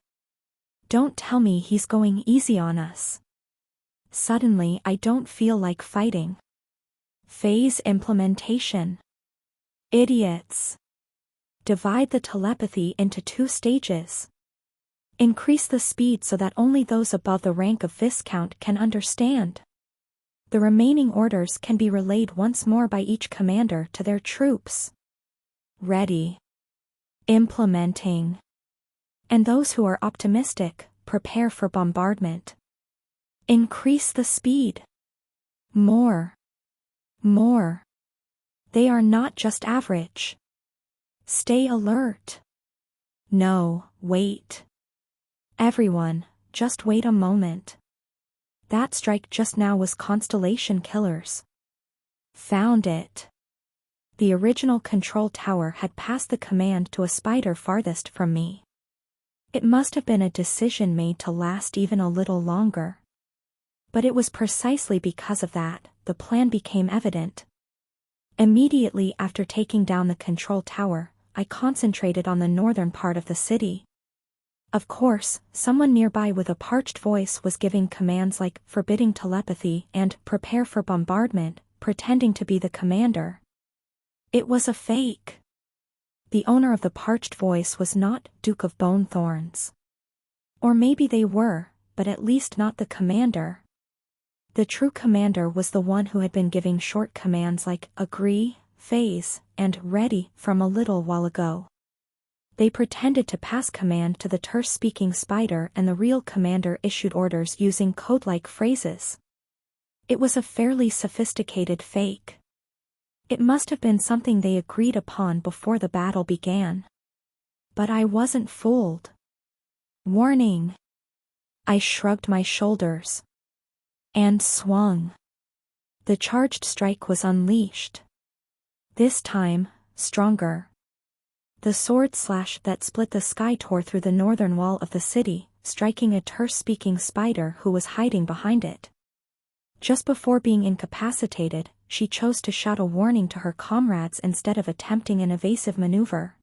Don't tell me he's going easy on us. Suddenly I don't feel like fighting. Phase implementation. Idiots. Divide the telepathy into 2 stages. Increase the speed so that only those above the rank of Viscount can understand. The remaining orders can be relayed once more by each commander to their troops. Ready. Implementing. And those who are optimistic, prepare for bombardment. Increase the speed. More. More. They are not just average. Stay alert. No, wait. Everyone, just wait a moment. That strike just now was Constellation Killers. Found it. The original control tower had passed the command to a spider farthest from me. It must have been a decision made to last even a little longer. But it was precisely because of that, the plan became evident. Immediately after taking down the control tower, I concentrated on the northern part of the city. Of course, someone nearby with a parched voice was giving commands like forbidding telepathy and prepare for bombardment, pretending to be the commander. It was a fake. The owner of the parched voice was not Duke of Bonethorns. Or maybe they were, but at least not the commander. The true commander was the one who had been giving short commands like agree, phase, and ready from a little while ago. They pretended to pass command to the terse-speaking spider, and the real commander issued orders using code-like phrases. It was a fairly sophisticated fake. It must have been something they agreed upon before the battle began. But I wasn't fooled. Warning. I shrugged my shoulders. And swung. The charged strike was unleashed. This time, stronger. The sword slash that split the sky tore through the northern wall of the city, striking a terse-speaking spider who was hiding behind it. Just before being incapacitated, she chose to shout a warning to her comrades instead of attempting an evasive maneuver.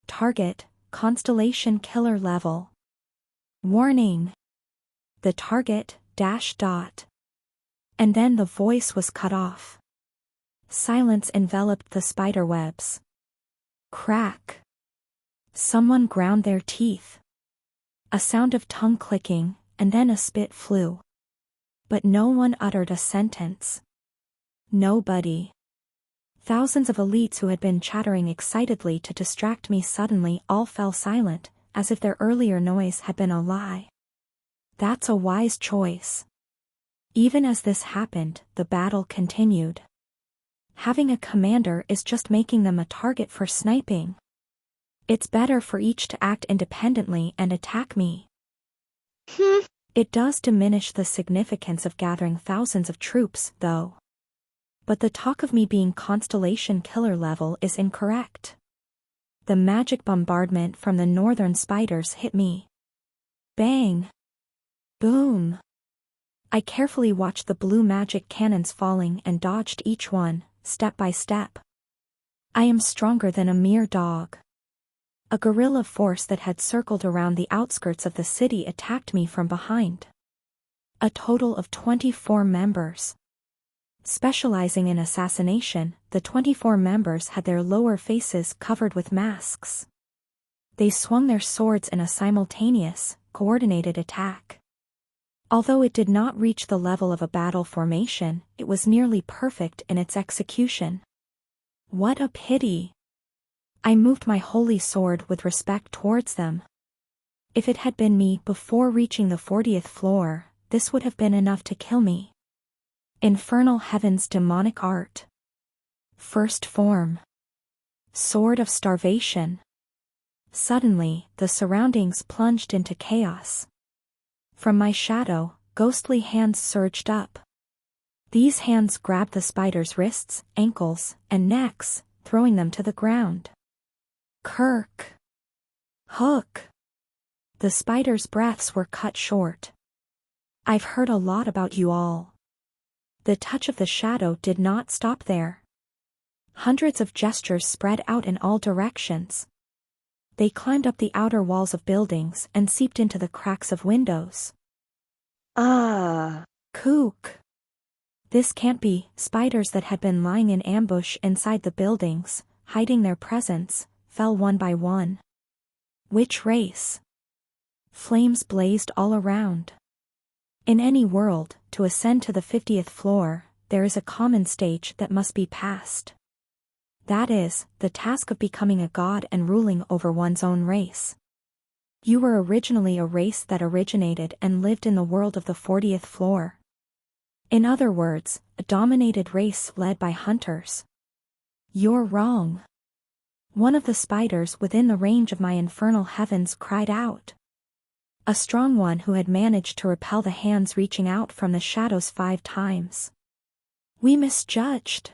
Target, Constellation Killer level. Warning. The target, ... And then the voice was cut off. Silence enveloped the spider webs. Crack. Someone ground their teeth. A sound of tongue clicking, and then a spit flew. But no one uttered a sentence. Nobody. Thousands of elites who had been chattering excitedly to distract me suddenly all fell silent, as if their earlier noise had been a lie. That's a wise choice. Even as this happened, the battle continued. Having a commander is just making them a target for sniping. It's better for each to act independently and attack me. It does diminish the significance of gathering thousands of troops, though. But the talk of me being Constellation Killer level is incorrect. The magic bombardment from the northern spiders hit me. Bang! Boom! I carefully watched the blue magic cannons falling and dodged each one, step by step. I am stronger than a mere dog. A guerrilla force that had circled around the outskirts of the city attacked me from behind. A total of 24 members. Specializing in assassination, the 24 members had their lower faces covered with masks. They swung their swords in a simultaneous, coordinated attack. Although it did not reach the level of a battle formation, it was nearly perfect in its execution. What a pity! I moved my holy sword with respect towards them. If it had been me before reaching the 40th floor, this would have been enough to kill me. Infernal Heaven's demonic art. First form. Sword of starvation. Suddenly, the surroundings plunged into chaos. From my shadow, ghostly hands surged up. These hands grabbed the spider's wrists, ankles, and necks, throwing them to the ground. Kirk. Hook. The spider's breaths were cut short. I've heard a lot about you all. The touch of the shadow did not stop there. Hundreds of gestures spread out in all directions. They climbed up the outer walls of buildings and seeped into the cracks of windows. Kook. This can't be. Spiders that had been lying in ambush inside the buildings, hiding their presence, fell one by one. Which race? Flames blazed all around. In any world, to ascend to the 50th floor, there is a common stage that must be passed. That is, the task of becoming a god and ruling over one's own race. You were originally a race that originated and lived in the world of the 40th floor. In other words, a dominated race led by hunters. You're wrong. One of the spiders within the range of my infernal heavens cried out. A strong one who had managed to repel the hands reaching out from the shadows 5 times. We misjudged.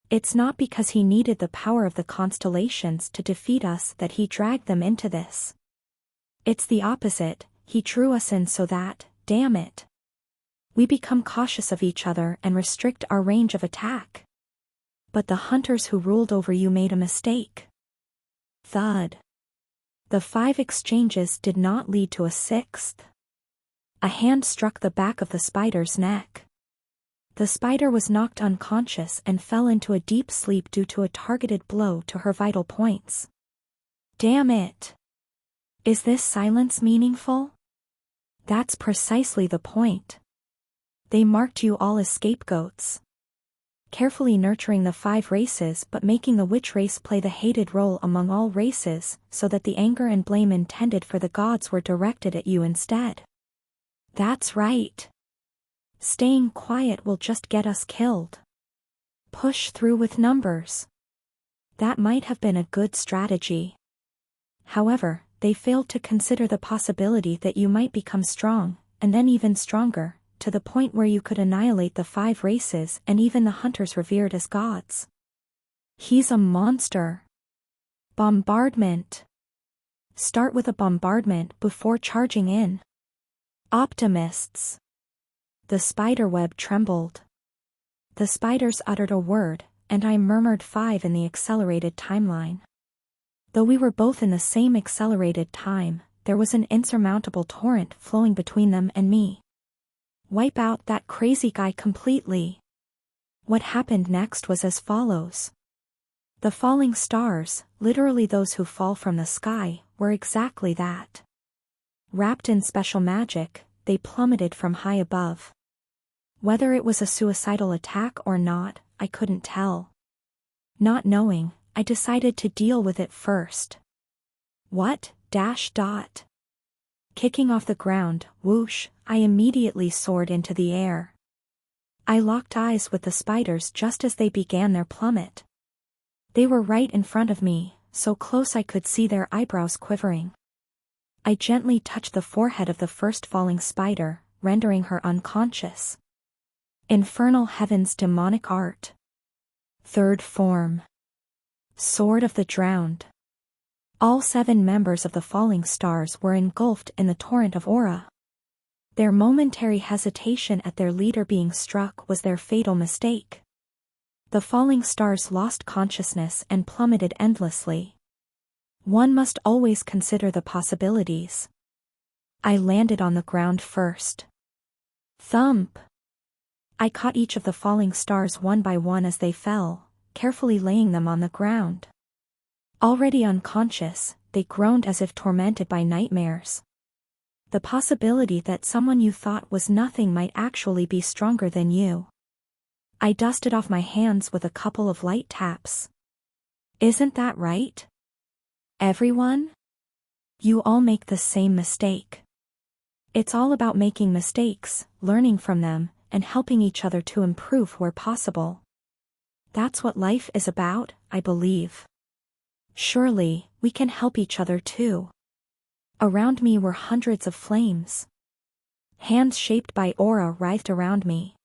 It's not because he needed the power of the constellations to defeat us that he dragged them into this. It's the opposite, he drew us in so that, damn it, we become cautious of each other and restrict our range of attack. But the hunters who ruled over you made a mistake. Thud. The 5 exchanges did not lead to a 6th. A hand struck the back of the spider's neck. The spider was knocked unconscious and fell into a deep sleep due to a targeted blow to her vital points. Damn it! Is this silence meaningful? That's precisely the point. They marked you all as scapegoats. Carefully nurturing the 5 races but making the witch race play the hated role among all races, so that the anger and blame intended for the gods were directed at you instead. That's right. Staying quiet will just get us killed. Push through with numbers. That might have been a good strategy. However, they failed to consider the possibility that you might become strong, and then even stronger, to the point where you could annihilate the 5 races and even the hunters revered as gods. He's a monster. Bombardment. Start with a bombardment before charging in. Optimists. The spiderweb trembled. The spiders uttered a word, and I murmured 5 in the accelerated timeline. Though we were both in the same accelerated time, there was an insurmountable torrent flowing between them and me. Wipe out that crazy guy completely. What happened next was as follows. The falling stars, literally those who fall from the sky, were exactly that. Wrapped in special magic, they plummeted from high above. Whether it was a suicidal attack or not, I couldn't tell. Not knowing, I decided to deal with it first. What? Kicking off the ground, whoosh, I immediately soared into the air. I locked eyes with the spiders just as they began their plummet. They were right in front of me, so close I could see their eyebrows quivering. I gently touched the forehead of the first falling spider, rendering her unconscious. Infernal heaven's demonic art. 3rd form. Sword of the drowned. All 7 members of the falling stars were engulfed in the torrent of aura. Their momentary hesitation at their leader being struck was their fatal mistake. The falling stars lost consciousness and plummeted endlessly. One must always consider the possibilities. I landed on the ground first. Thump! I caught each of the falling stars one by one as they fell, carefully laying them on the ground. Already unconscious, they groaned as if tormented by nightmares. The possibility that someone you thought was nothing might actually be stronger than you. I dusted off my hands with a couple of light taps. Isn't that right? Everyone? You all make the same mistake. It's all about making mistakes, learning from them, and helping each other to improve where possible. That's what life is about, I believe. Surely, we can help each other too. Around me were hundreds of flames. Hands shaped by aura writhed around me.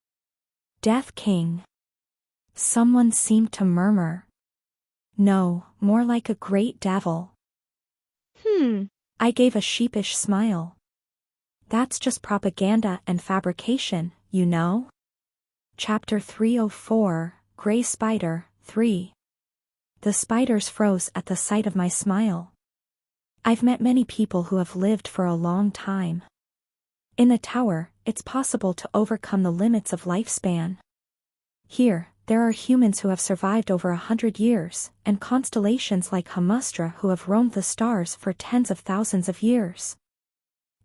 Death King. Someone seemed to murmur. No, more like a great devil. I gave a sheepish smile. That's just propaganda and fabrication, you know? Chapter 304, Gray Spider, 3. The spiders froze at the sight of my smile. I've met many people who have lived for a long time. In the tower, it's possible to overcome the limits of lifespan. Here, there are humans who have survived over 100 years, and constellations like Hamustra who have roamed the stars for tens of thousands of years.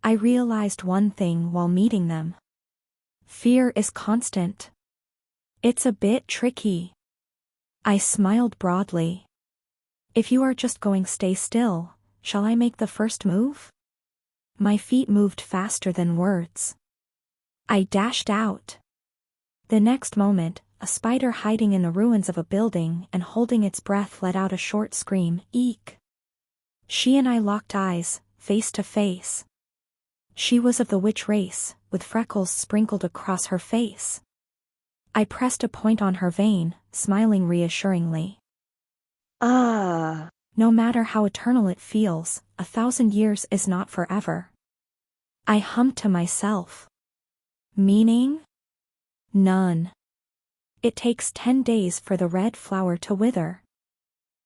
I realized one thing while meeting them. Fear is constant. It's a bit tricky. I smiled broadly. If you are just going stay still, shall I make the first move? My feet moved faster than words. I dashed out. The next moment, a spider hiding in the ruins of a building and holding its breath let out a short scream, eek. She and I locked eyes, face to face. She was of the witch race, with freckles sprinkled across her face. I pressed a point on her vein, smiling reassuringly. Ah. No matter how eternal it feels, 1,000 years is not forever. I hummed to myself. Meaning? None. It takes 10 days for the red flower to wither.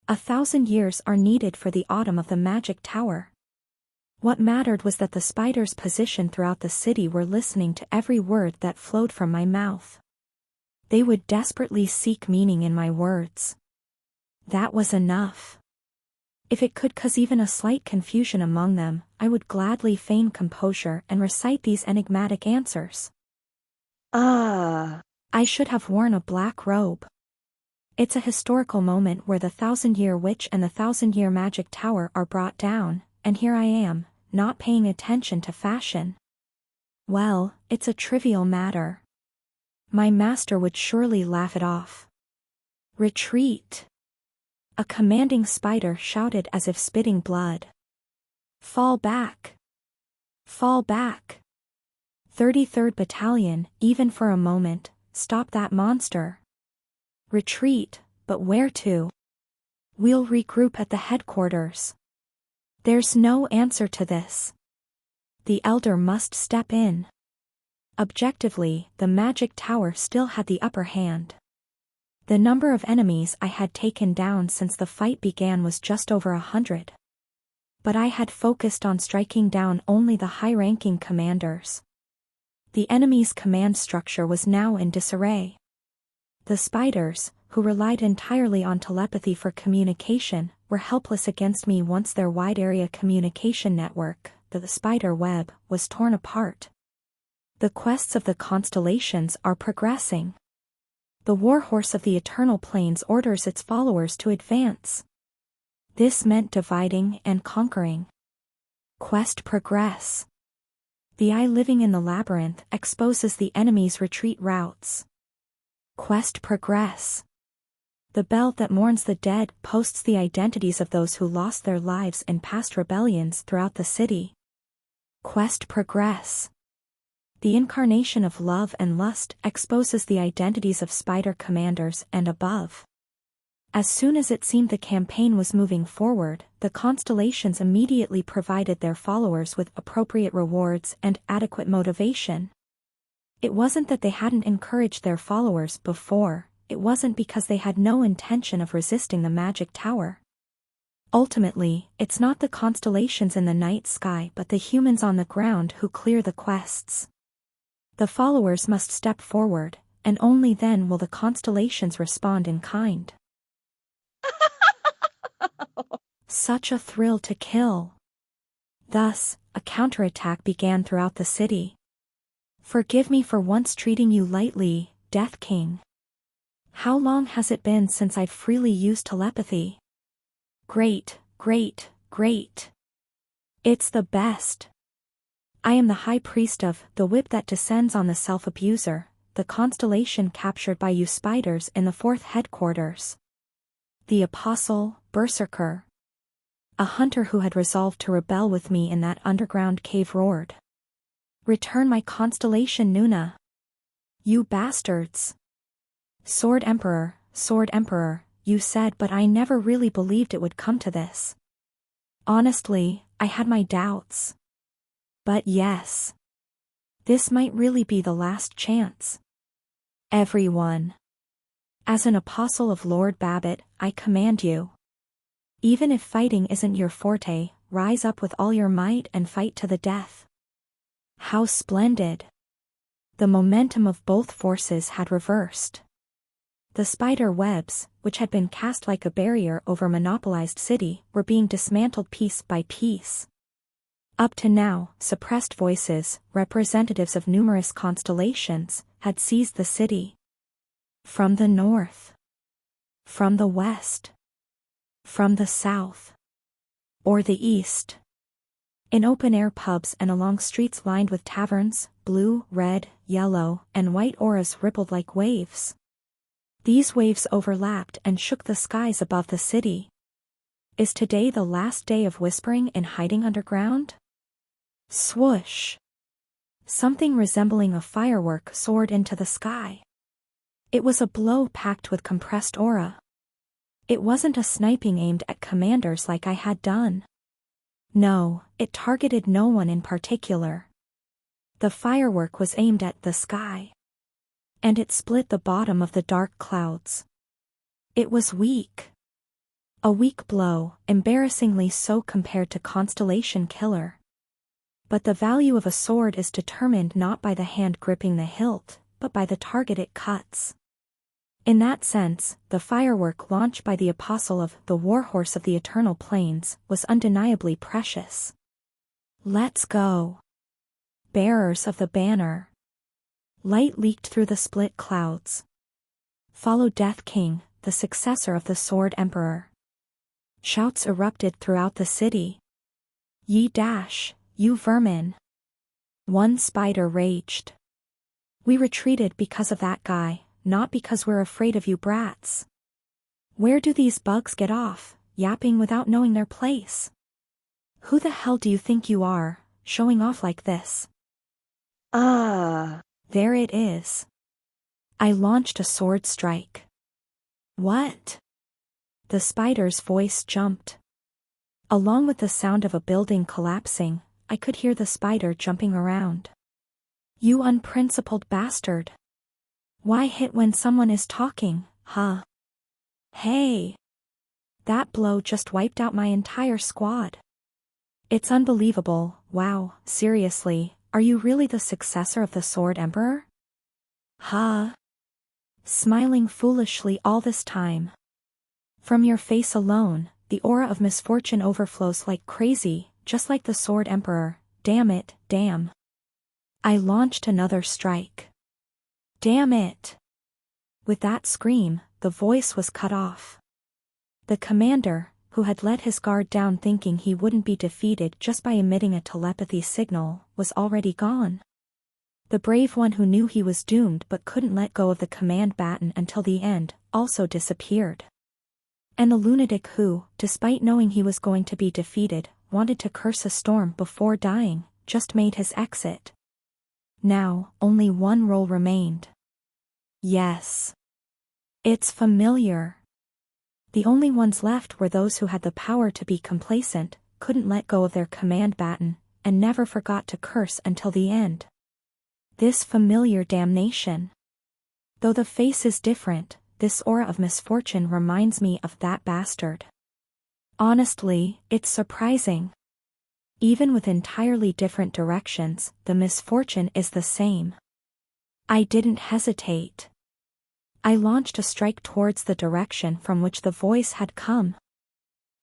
1,000 years are needed for the autumn of the magic tower. What mattered was that the spiders positioned throughout the city were listening to every word that flowed from my mouth. They would desperately seek meaning in my words. That was enough. If it could cause even a slight confusion among them, I would gladly feign composure and recite these enigmatic answers. Ah. I should have worn a black robe. It's a historical moment where the 1,000-year witch and the 1,000-year magic tower are brought down, and here I am, not paying attention to fashion. Well, it's a trivial matter. My master would surely laugh it off. Retreat! A commanding spider shouted as if spitting blood. Fall back! Fall back! 33rd Battalion, even for a moment, stop that monster. Retreat, but where to? We'll regroup at the headquarters. There's no answer to this. The elder must step in. Objectively, the magic tower still had the upper hand. The number of enemies I had taken down since the fight began was just over 100. But I had focused on striking down only the high-ranking commanders. The enemy's command structure was now in disarray. The spiders, who relied entirely on telepathy for communication, were helpless against me once their wide-area communication network, the spider web, was torn apart. The quests of the constellations are progressing. The warhorse of the eternal planes orders its followers to advance. This meant dividing and conquering. Quest progress. The eye living in the labyrinth exposes the enemy's retreat routes. Quest progress. The bell that mourns the dead posts the identities of those who lost their lives in past rebellions throughout the city. Quest progress. The incarnation of love and lust exposes the identities of spider commanders and above. As soon as it seemed the campaign was moving forward, the constellations immediately provided their followers with appropriate rewards and adequate motivation. It wasn't that they hadn't encouraged their followers before, it wasn't because they had no intention of resisting the magic tower. Ultimately, it's not the constellations in the night sky but the humans on the ground who clear the quests. The followers must step forward, and only then will the constellations respond in kind. Such a thrill to kill. Thus, a counterattack began throughout the city. Forgive me for once treating you lightly, Death King. How long has it been since I've freely used telepathy? Great, great, great. It's the best. I am the high priest of the whip that descends on the self-abuser, the constellation captured by you spiders in the 4th headquarters. The apostle, berserker. A hunter who had resolved to rebel with me in that underground cave roared. Return my constellation Nuna. You bastards. Sword Emperor, you said, but I never really believed it would come to this. Honestly, I had my doubts. But yes. This might really be the last chance. Everyone. As an apostle of Lord Babbitt, I command you. Even if fighting isn't your forte, rise up with all your might and fight to the death. How splendid. The momentum of both forces had reversed. The spider webs, which had been cast like a barrier over monopolized city, were being dismantled piece by piece. Up to now, suppressed voices, representatives of numerous constellations, had seized the city. From the north. From the west. From the south. Or the east. In open-air pubs and along streets lined with taverns, blue, red, yellow, and white auras rippled like waves. These waves overlapped and shook the skies above the city. Is today the last day of whispering and hiding underground? Swoosh! Something resembling a firework soared into the sky. It was a blow packed with compressed aura. It wasn't a sniping aimed at commanders like I had done. No, it targeted no one in particular. The firework was aimed at the sky. And it split the bottom of the dark clouds. It was weak. A weak blow, embarrassingly so compared to Constellation Killer. But the value of a sword is determined not by the hand gripping the hilt, but by the target it cuts. In that sense, the firework launched by the apostle of the warhorse of the eternal plains was undeniably precious. Let's go. Bearers of the banner. Light leaked through the split clouds. Follow Death King, the successor of the Sword Emperor. Shouts erupted throughout the city. Ye dash, you vermin. One spider raged. We retreated because of that guy, not because we're afraid of you brats. Where do these bugs get off, yapping without knowing their place? Who the hell do you think you are, showing off like this? Ah! There it is. I launched a sword strike. What? The spider's voice jumped. Along with the sound of a building collapsing, I could hear the spider jumping around. You unprincipled bastard. Why hit when someone is talking, huh? Hey! That blow just wiped out my entire squad. It's unbelievable, wow, seriously, are you really the successor of the Sword Emperor? Huh? Smiling foolishly all this time. From your face alone, the aura of misfortune overflows like crazy, just like the Sword Emperor, damn it, damn. I launched another strike. Damn it! With that scream, the voice was cut off. The commander, who had let his guard down thinking he wouldn't be defeated just by emitting a telepathy signal, was already gone. The brave one who knew he was doomed but couldn't let go of the command baton until the end, also disappeared. And the lunatic who, despite knowing he was going to be defeated, wanted to curse a storm before dying, just made his exit. Now, only one role remained. Yes. It's familiar. The only ones left were those who had the power to be complacent, couldn't let go of their command baton, and never forgot to curse until the end. This familiar damnation. Though the face is different, this aura of misfortune reminds me of that bastard. Honestly, it's surprising. Even with entirely different directions, the misfortune is the same. I didn't hesitate. I launched a strike towards the direction from which the voice had come.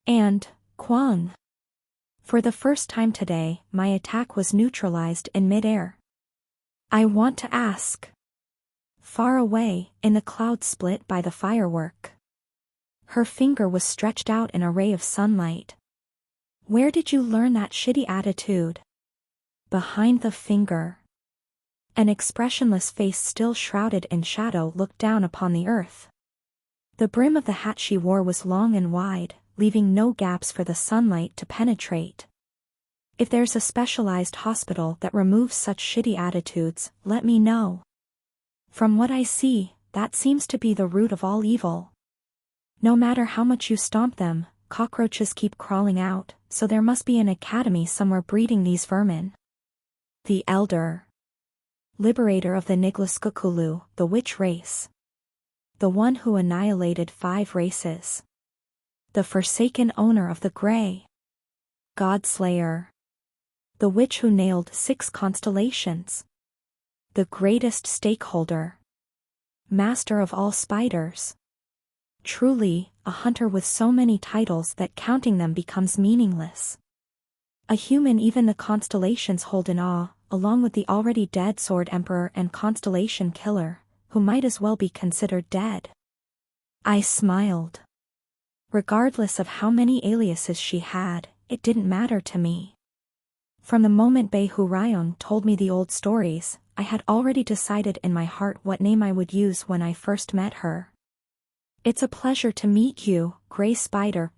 And, Kwang. For the first time today, my attack was neutralized in midair. I want to ask. Far away, in the cloud split by the firework. Her finger was stretched out in a ray of sunlight. Where did you learn that shitty attitude? Behind the finger. An expressionless face still shrouded in shadow looked down upon the earth. The brim of the hat she wore was long and wide, leaving no gaps for the sunlight to penetrate. If there's a specialized hospital that removes such shitty attitudes, let me know. From what I see, that seems to be the root of all evil. No matter how much you stomp them, cockroaches keep crawling out, so there must be an academy somewhere breeding these vermin. The Elder. Liberator of the Niglaskukulu, the witch race. The one who annihilated 5 races. The forsaken owner of the Grey. Godslayer. The witch who nailed 6 constellations. The greatest stakeholder. Master of all spiders. Truly, a hunter with so many titles that counting them becomes meaningless. A human even the constellations hold in awe, along with the already dead Sword Emperor and Constellation Killer, who might as well be considered dead. I smiled. Regardless of how many aliases she had, it didn't matter to me. From the moment Bei Hu Ryong told me the old stories, I had already decided in my heart what name I would use when I first met her. It's a pleasure to meet you, Gray Spider.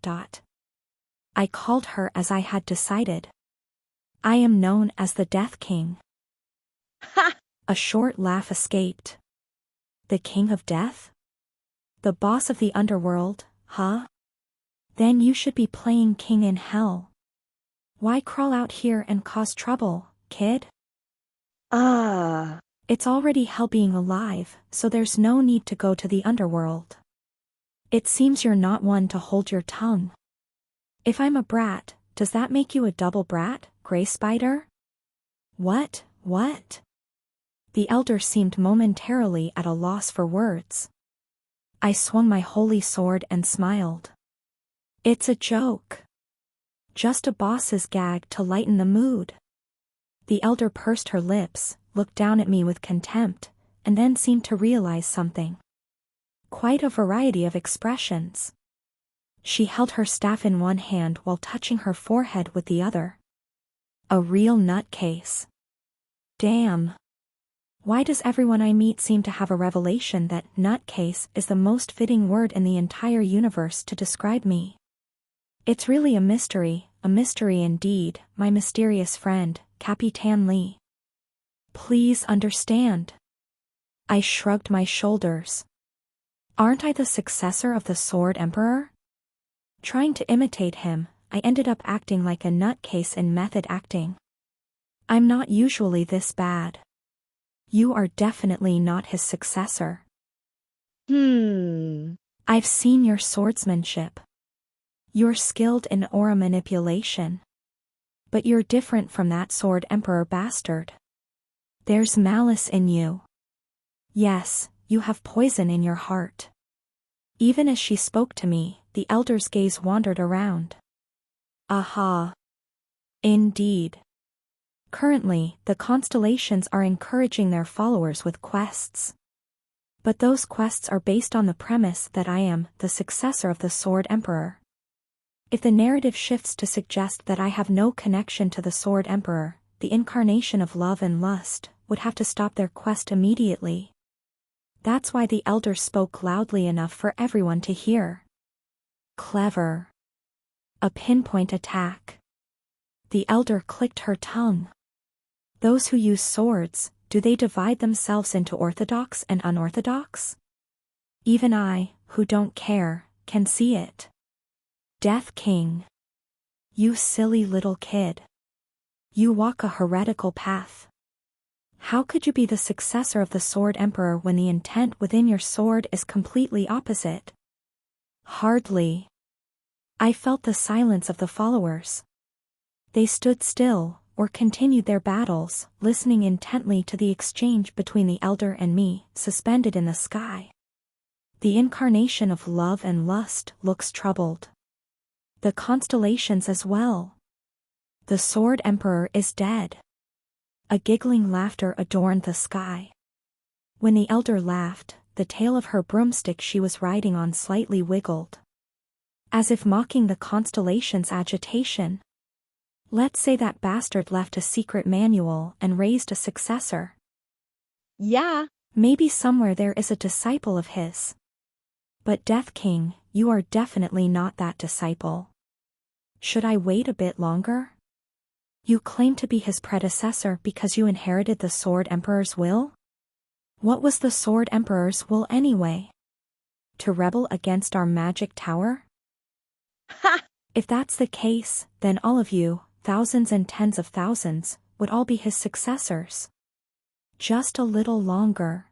I called her as I had decided. I am known as the Death King. Ha! A short laugh escaped. The King of Death? The boss of the underworld, huh? Then you should be playing king in hell. Why crawl out here and cause trouble, kid? Ah. It's already hell being alive, so there's no need to go to the underworld. It seems you're not one to hold your tongue. If I'm a brat, does that make you a double brat, Gray Spider? What? The elder seemed momentarily at a loss for words. I swung my holy sword and smiled. It's a joke. Just a boss's gag to lighten the mood. The elder pursed her lips, looked down at me with contempt, and then seemed to realize something. Quite a variety of expressions. She held her staff in one hand while touching her forehead with the other. A real nutcase. Damn. Why does everyone I meet seem to have a revelation that nutcase is the most fitting word in the entire universe to describe me? It's really a mystery indeed, my mysterious friend, Capitan Lee. Please understand. I shrugged my shoulders. Aren't I the successor of the Sword Emperor? Trying to imitate him, I ended up acting like a nutcase in method acting. I'm not usually this bad. You are definitely not his successor. I've seen your swordsmanship. You're skilled in aura manipulation. But you're different from that Sword Emperor bastard. There's malice in you. Yes, you have poison in your heart. Even as she spoke to me, the elder's gaze wandered around. Aha. Indeed. Currently, the constellations are encouraging their followers with quests. But those quests are based on the premise that I am the successor of the Sword Emperor. If the narrative shifts to suggest that I have no connection to the Sword Emperor, the incarnation of love and lust would have to stop their quest immediately. That's why the elder spoke loudly enough for everyone to hear. Clever. A pinpoint attack. The elder clicked her tongue. Those who use swords, do they divide themselves into orthodox and unorthodox? Even I, who don't care, can see it. Death King. You silly little kid. You walk a heretical path. How could you be the successor of the Sword Emperor when the intent within your sword is completely opposite? Hardly. I felt the silence of the followers. They stood still, or continued their battles, listening intently to the exchange between the elder and me, suspended in the sky. The incarnation of love and lust looks troubled. The constellations as well. The Sword Emperor is dead. A giggling laughter adorned the sky. When the elder laughed, the tail of her broomstick she was riding on slightly wiggled. As if mocking the constellation's agitation. Let's say that bastard left a secret manual and raised a successor. Yeah. Maybe somewhere there is a disciple of his. But Death King, you are definitely not that disciple. Should I wait a bit longer? You claim to be his predecessor because you inherited the Sword Emperor's will? What was the Sword Emperor's will anyway? To rebel against our magic tower? Ha! If that's the case, then all of you, thousands and tens of thousands, would all be his successors. Just a little longer.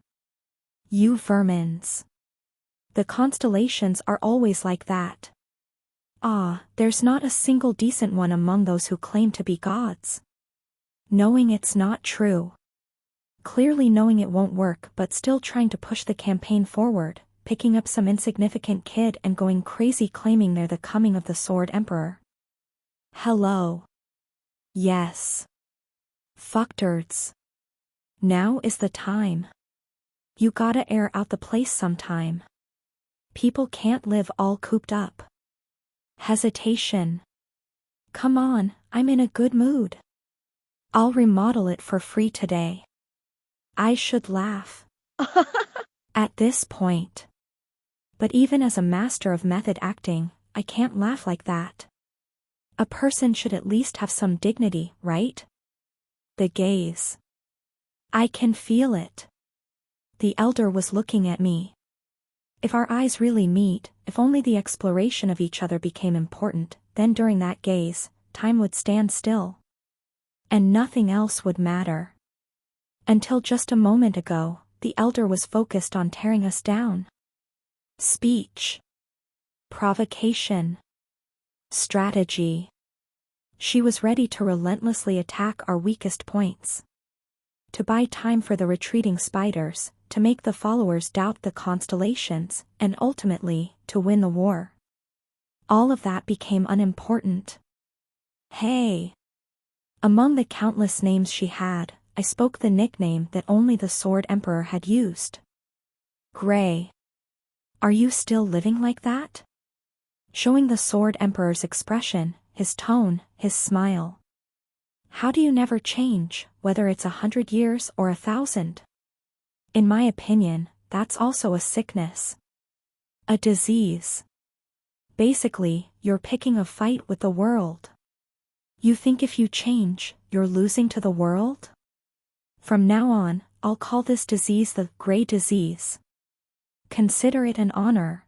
You vermins. The constellations are always like that. Ah, there's not a single decent one among those who claim to be gods. Knowing it's not true. clearly knowing it won't work but still trying to push the campaign forward, picking up some insignificant kid and going crazy claiming they're the coming of the Sword Emperor. Hello. Yes. Fucktards. Now is the time. You gotta air out the place sometime. People can't live all cooped up. Hesitation. Come on, I'm in a good mood. I'll remodel it for free today. I should laugh. At this point. But even as a master of method acting, I can't laugh like that. A person should at least have some dignity, right? The gaze. I can feel it. The elder was looking at me. If our eyes really meet, if only the exploration of each other became important, then during that gaze, time would stand still. And nothing else would matter. Until just a moment ago, the elder was focused on tearing us down. Speech. Provocation. Strategy. She was ready to relentlessly attack our weakest points. To buy time for the retreating spiders, to make the followers doubt the constellations, and ultimately, to win the war. All of that became unimportant. Hey. Among the countless names she had, I spoke the nickname that only the Sword Emperor had used. Gray. Are you still living like that? Showing the Sword Emperor's expression, his tone, his smile. How do you never change, whether it's 100 years or 1,000? In my opinion, that's also a sickness. A disease. Basically, you're picking a fight with the world. You think if you change, you're losing to the world? From now on, I'll call this disease the Gray Disease. Consider it an honor.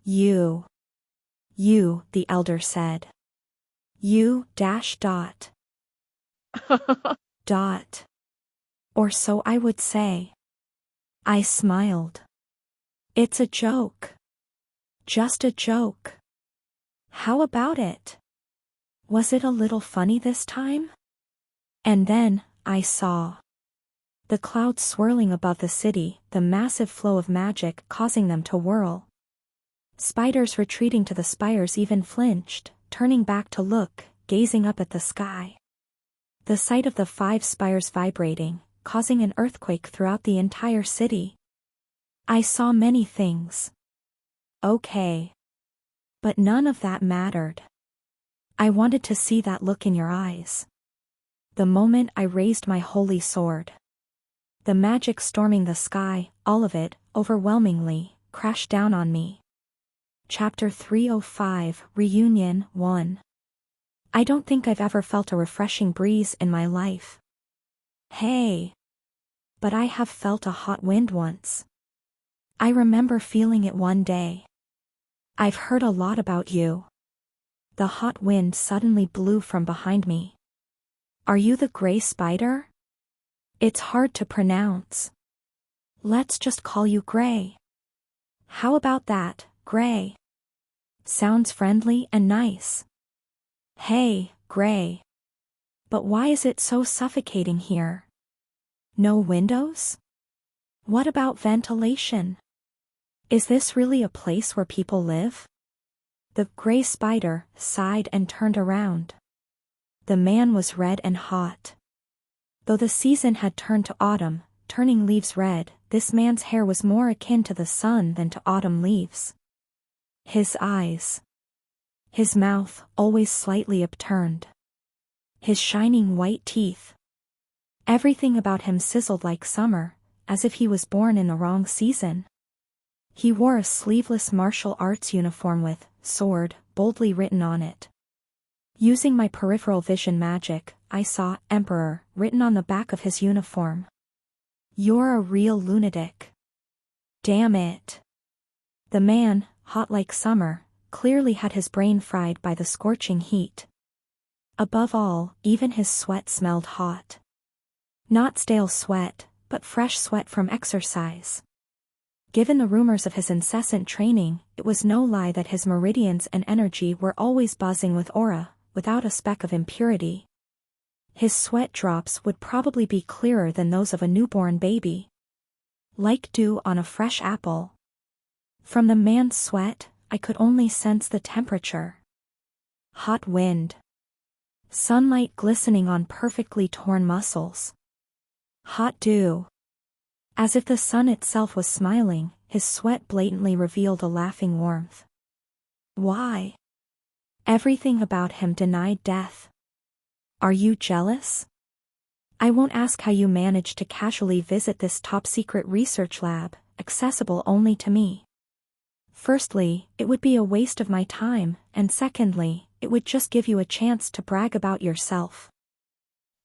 You, the elder said. You dash dot. Dot. Or so I would say. I smiled. It's a joke. Just a joke. How about it? Was it a little funny this time? And then, I saw. The clouds swirling above the city, the massive flow of magic causing them to whirl. Spiders retreating to the spires even flinched, turning back to look, gazing up at the sky. The sight of the 5 spires vibrating, causing an earthquake throughout the entire city. I saw many things. Okay. But none of that mattered. I wanted to see that look in your eyes. The moment I raised my holy sword. The magic storming the sky, all of it, overwhelmingly, crashed down on me. Chapter 305, Reunion 1. I don't think I've ever felt a refreshing breeze in my life. Hey. But I have felt a hot wind once. I remember feeling it one day. I've heard a lot about you. The hot wind suddenly blew from behind me. Are you the gray spider? It's hard to pronounce. Let's just call you Gray. How about that, Gray? Sounds friendly and nice. Hey, Gray. But why is it so suffocating here? No windows? What about ventilation? Is this really a place where people live? The gray spider sighed and turned around. The man was red and hot. Though the season had turned to autumn, turning leaves red, this man's hair was more akin to the sun than to autumn leaves. His eyes. His mouth, always slightly upturned. His shining white teeth. Everything about him sizzled like summer, as if he was born in the wrong season. He wore a sleeveless martial arts uniform with sword boldly written on it. Using my peripheral vision magic, I saw Emperor written on the back of his uniform. You're a real lunatic. Damn it. The man, hot like summer, clearly had his brain fried by the scorching heat. Above all, even his sweat smelled hot. Not stale sweat, but fresh sweat from exercise. Given the rumors of his incessant training, it was no lie that his meridians and energy were always buzzing with aura, without a speck of impurity. His sweat drops would probably be clearer than those of a newborn baby. Like dew on a fresh apple. From the man's sweat, I could only sense the temperature. Hot wind. Sunlight glistening on perfectly torn muscles. Hot dew. As if the sun itself was smiling, his sweat blatantly revealed a laughing warmth. Why? Everything about him denied death. Are you jealous? I won't ask how you managed to casually visit this top-secret research lab, accessible only to me. Firstly, it would be a waste of my time, and secondly, it would just give you a chance to brag about yourself.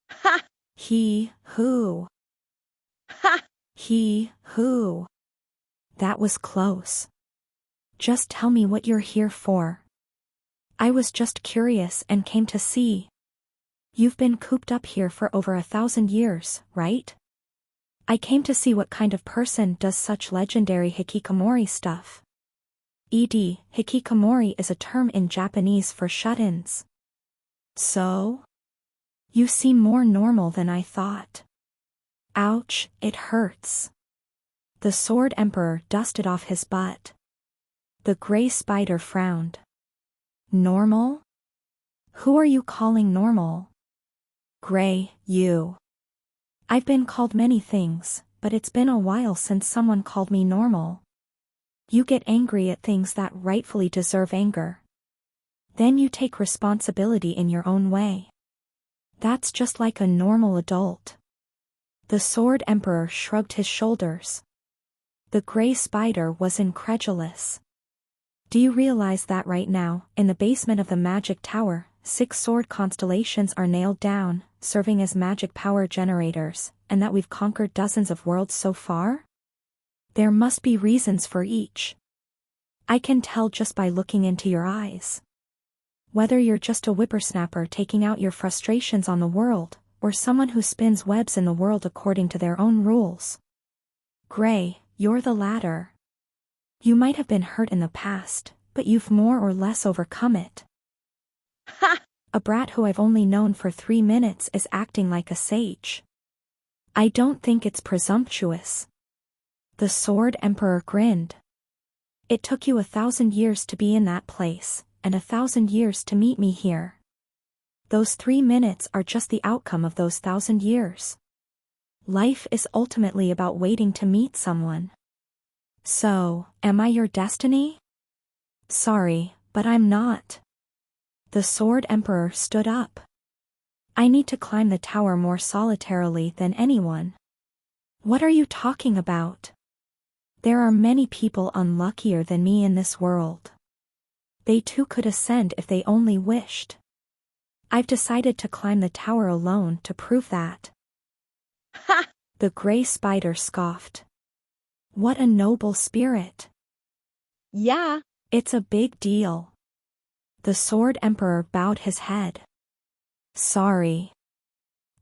Ha! He, who? Ha! He, who? That was close. Just tell me what you're here for. I was just curious and came to see. You've been cooped up here for over 1,000 years, right? I came to see what kind of person does such legendary hikikomori stuff. Hikikomori is a term in Japanese for shut-ins. So? You seem more normal than I thought. Ouch, it hurts. The Sword Emperor dusted off his butt. The gray spider frowned. Normal? Who are you calling normal? Gray, you. I've been called many things, but it's been a while since someone called me normal. You get angry at things that rightfully deserve anger. Then you take responsibility in your own way. That's just like a normal adult. The Sword Emperor shrugged his shoulders. The gray spider was incredulous. Do you realize that right now, in the basement of the magic tower, 6 sword constellations are nailed down, serving as magic power generators, and that we've conquered dozens of worlds so far? There must be reasons for each. I can tell just by looking into your eyes. Whether you're just a whippersnapper taking out your frustrations on the world, or someone who spins webs in the world according to their own rules. Gray, you're the latter. You might have been hurt in the past, but you've more or less overcome it. Ha! A brat who I've only known for 3 minutes is acting like a sage. I don't think it's presumptuous. The Sword Emperor grinned. It took you 1,000 years to be in that place, and 1,000 years to meet me here. Those 3 minutes are just the outcome of those 1,000 years. Life is ultimately about waiting to meet someone. So, am I your destiny? Sorry, but I'm not. The Sword Emperor stood up. I need to climb the tower more solitarily than anyone. What are you talking about? There are many people unluckier than me in this world. They too could ascend if they only wished. I've decided to climb the tower alone to prove that. Ha! The gray spider scoffed. What a noble spirit. Yeah. It's a big deal. The Sword Emperor bowed his head. Sorry.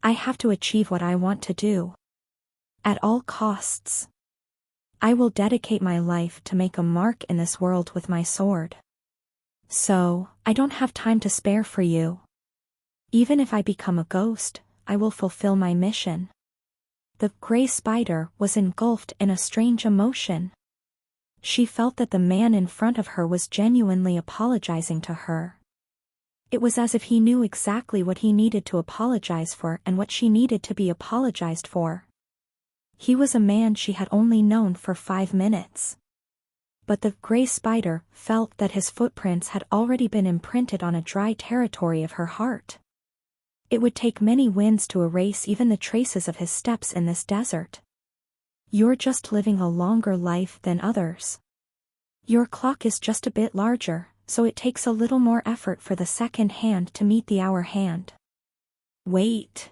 I have to achieve what I want to do. At all costs. I will dedicate my life to make a mark in this world with my sword. So, I don't have time to spare for you. Even if I become a ghost, I will fulfill my mission. The gray spider was engulfed in a strange emotion. She felt that the man in front of her was genuinely apologizing to her. It was as if he knew exactly what he needed to apologize for and what she needed to be apologized for. He was a man she had only known for 5 minutes. But the gray spider felt that his footprints had already been imprinted on a dry territory of her heart. It would take many winds to erase even the traces of his steps in this desert. You're just living a longer life than others. Your clock is just a bit larger, so it takes a little more effort for the second hand to meet the hour hand. Wait.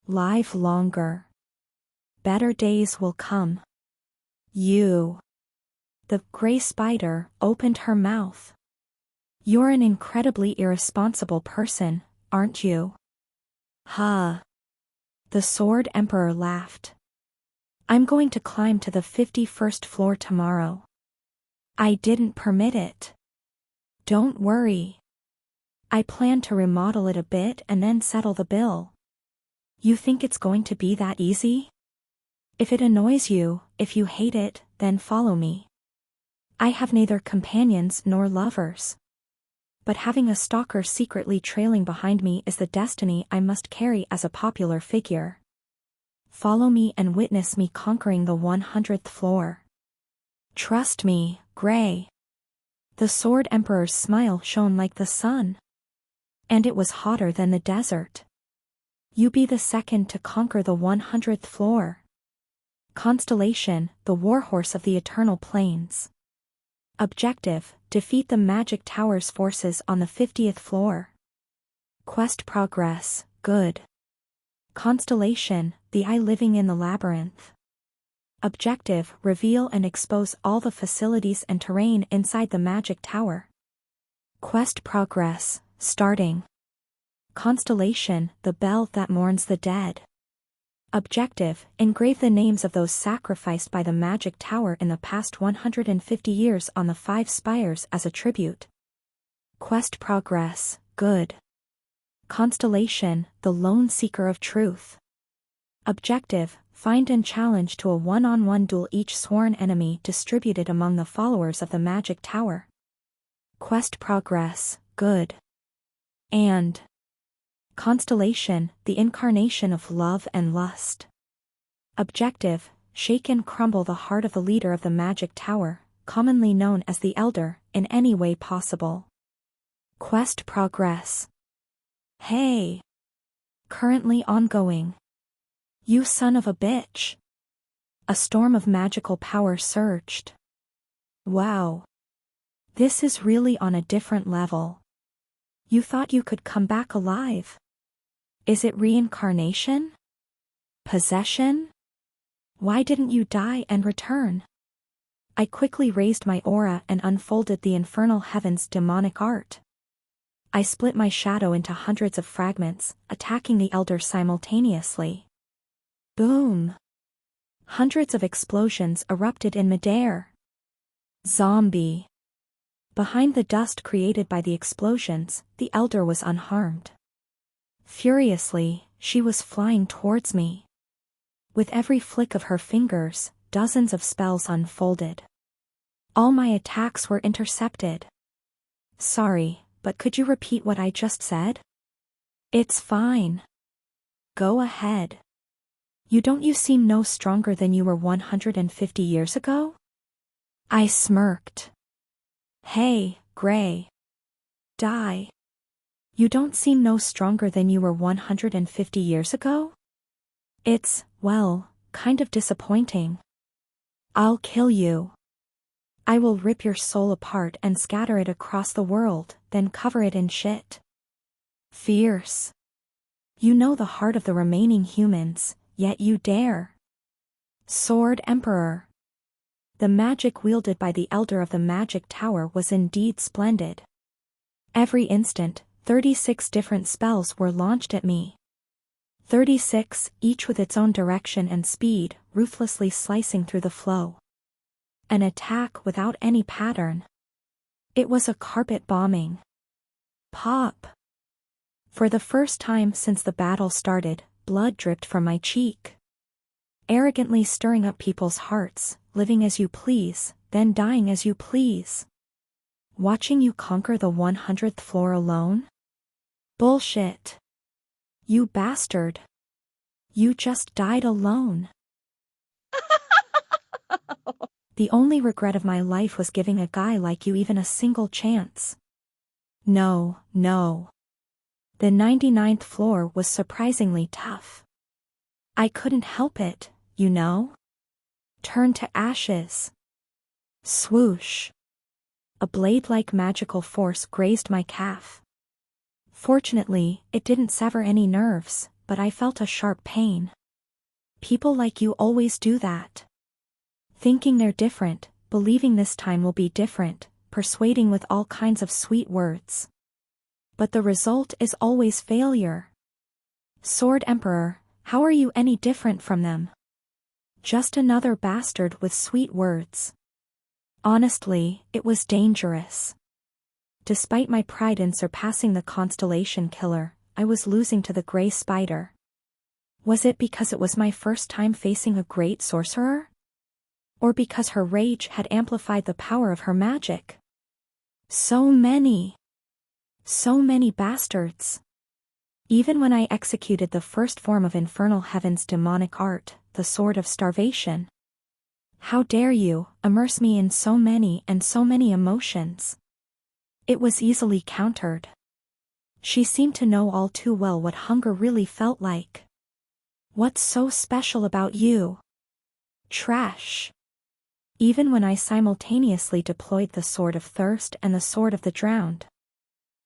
Live longer. Better days will come. You. The gray spider opened her mouth. You're an incredibly irresponsible person, aren't you? Huh. The Sword Emperor laughed. I'm going to climb to the 51st floor tomorrow. I didn't permit it. Don't worry. I plan to remodel it a bit and then settle the bill. You think it's going to be that easy? If it annoys you, if you hate it, then follow me. I have neither companions nor lovers. But having a stalker secretly trailing behind me is the destiny I must carry as a popular figure. Follow me and witness me conquering the 100th floor. Trust me, Gray. The Sword Emperor's smile shone like the sun. And it was hotter than the desert. You be the second to conquer the 100th floor. Constellation, the warhorse of the eternal plains. Objective, defeat the Magic Tower's forces on the 50th floor. Quest progress, good. Constellation, the eye living in the labyrinth. Objective, reveal and expose all the facilities and terrain inside the Magic Tower. Quest progress, starting. Constellation, the bell that mourns the dead. Objective, engrave the names of those sacrificed by the Magic Tower in the past 150 years on the 5 spires as a tribute. Quest progress, good. Constellation, the lone seeker of truth. Objective, find and challenge to a one-on-one duel each sworn enemy distributed among the followers of the Magic Tower. Quest progress, good. And Constellation, the incarnation of love and lust. Objective, shake and crumble the heart of the leader of the Magic Tower, commonly known as the Elder, in any way possible. Quest progress. Hey! Currently ongoing. You son of a bitch! A storm of magical power surged. Wow! This is really on a different level. You thought you could come back alive? Is it reincarnation? Possession? Why didn't you die and return? I quickly raised my aura and unfolded the infernal heaven's demonic art. I split my shadow into hundreds of fragments, attacking the Elder simultaneously. Boom! Hundreds of explosions erupted in midair. Zombie! Behind the dust created by the explosions, the Elder was unharmed. Furiously, she was flying towards me. With every flick of her fingers, dozens of spells unfolded. All my attacks were intercepted. Sorry, but could you repeat what I just said? It's fine. Go ahead. Don't you seem no stronger than you were 150 years ago? I smirked. Hey, Gray. Die. You don't seem no stronger than you were 150 years ago? It's, well, kind of disappointing. I'll kill you. I will rip your soul apart and scatter it across the world, then cover it in shit. Fierce. You know the heart of the remaining humans, yet you dare. Sword Emperor. The magic wielded by the Elder of the Magic Tower was indeed splendid. Every instant, 36 different spells were launched at me. 36, each with its own direction and speed, ruthlessly slicing through the flow. An attack without any pattern. It was a carpet bombing. Pop! For the first time since the battle started, blood dripped from my cheek. Arrogantly stirring up people's hearts, living as you please, then dying as you please. Watching you conquer the 100th floor alone? Bullshit. You bastard. You just died alone. The only regret of my life was giving a guy like you even a single chance. No. The 99th floor was surprisingly tough. I couldn't help it, you know? Turn to ashes. Swoosh. A blade-like magical force grazed my calf. Fortunately, it didn't sever any nerves, but I felt a sharp pain. People like you always do that. Thinking they're different, believing this time will be different, persuading with all kinds of sweet words. But the result is always failure. Sword Emperor, how are you any different from them? Just another bastard with sweet words. Honestly, it was dangerous. Despite my pride in surpassing the Constellation Killer, I was losing to the Gray Spider. Was it because it was my first time facing a great sorcerer? Or because her rage had amplified the power of her magic? So many bastards. Even when I executed the first form of Infernal Heaven's demonic art, the Sword of Starvation. How dare you immerse me in so many emotions? It was easily countered. She seemed to know all too well what hunger really felt like. What's so special about you? Trash. Even when I simultaneously deployed the Sword of Thirst and the Sword of the Drowned.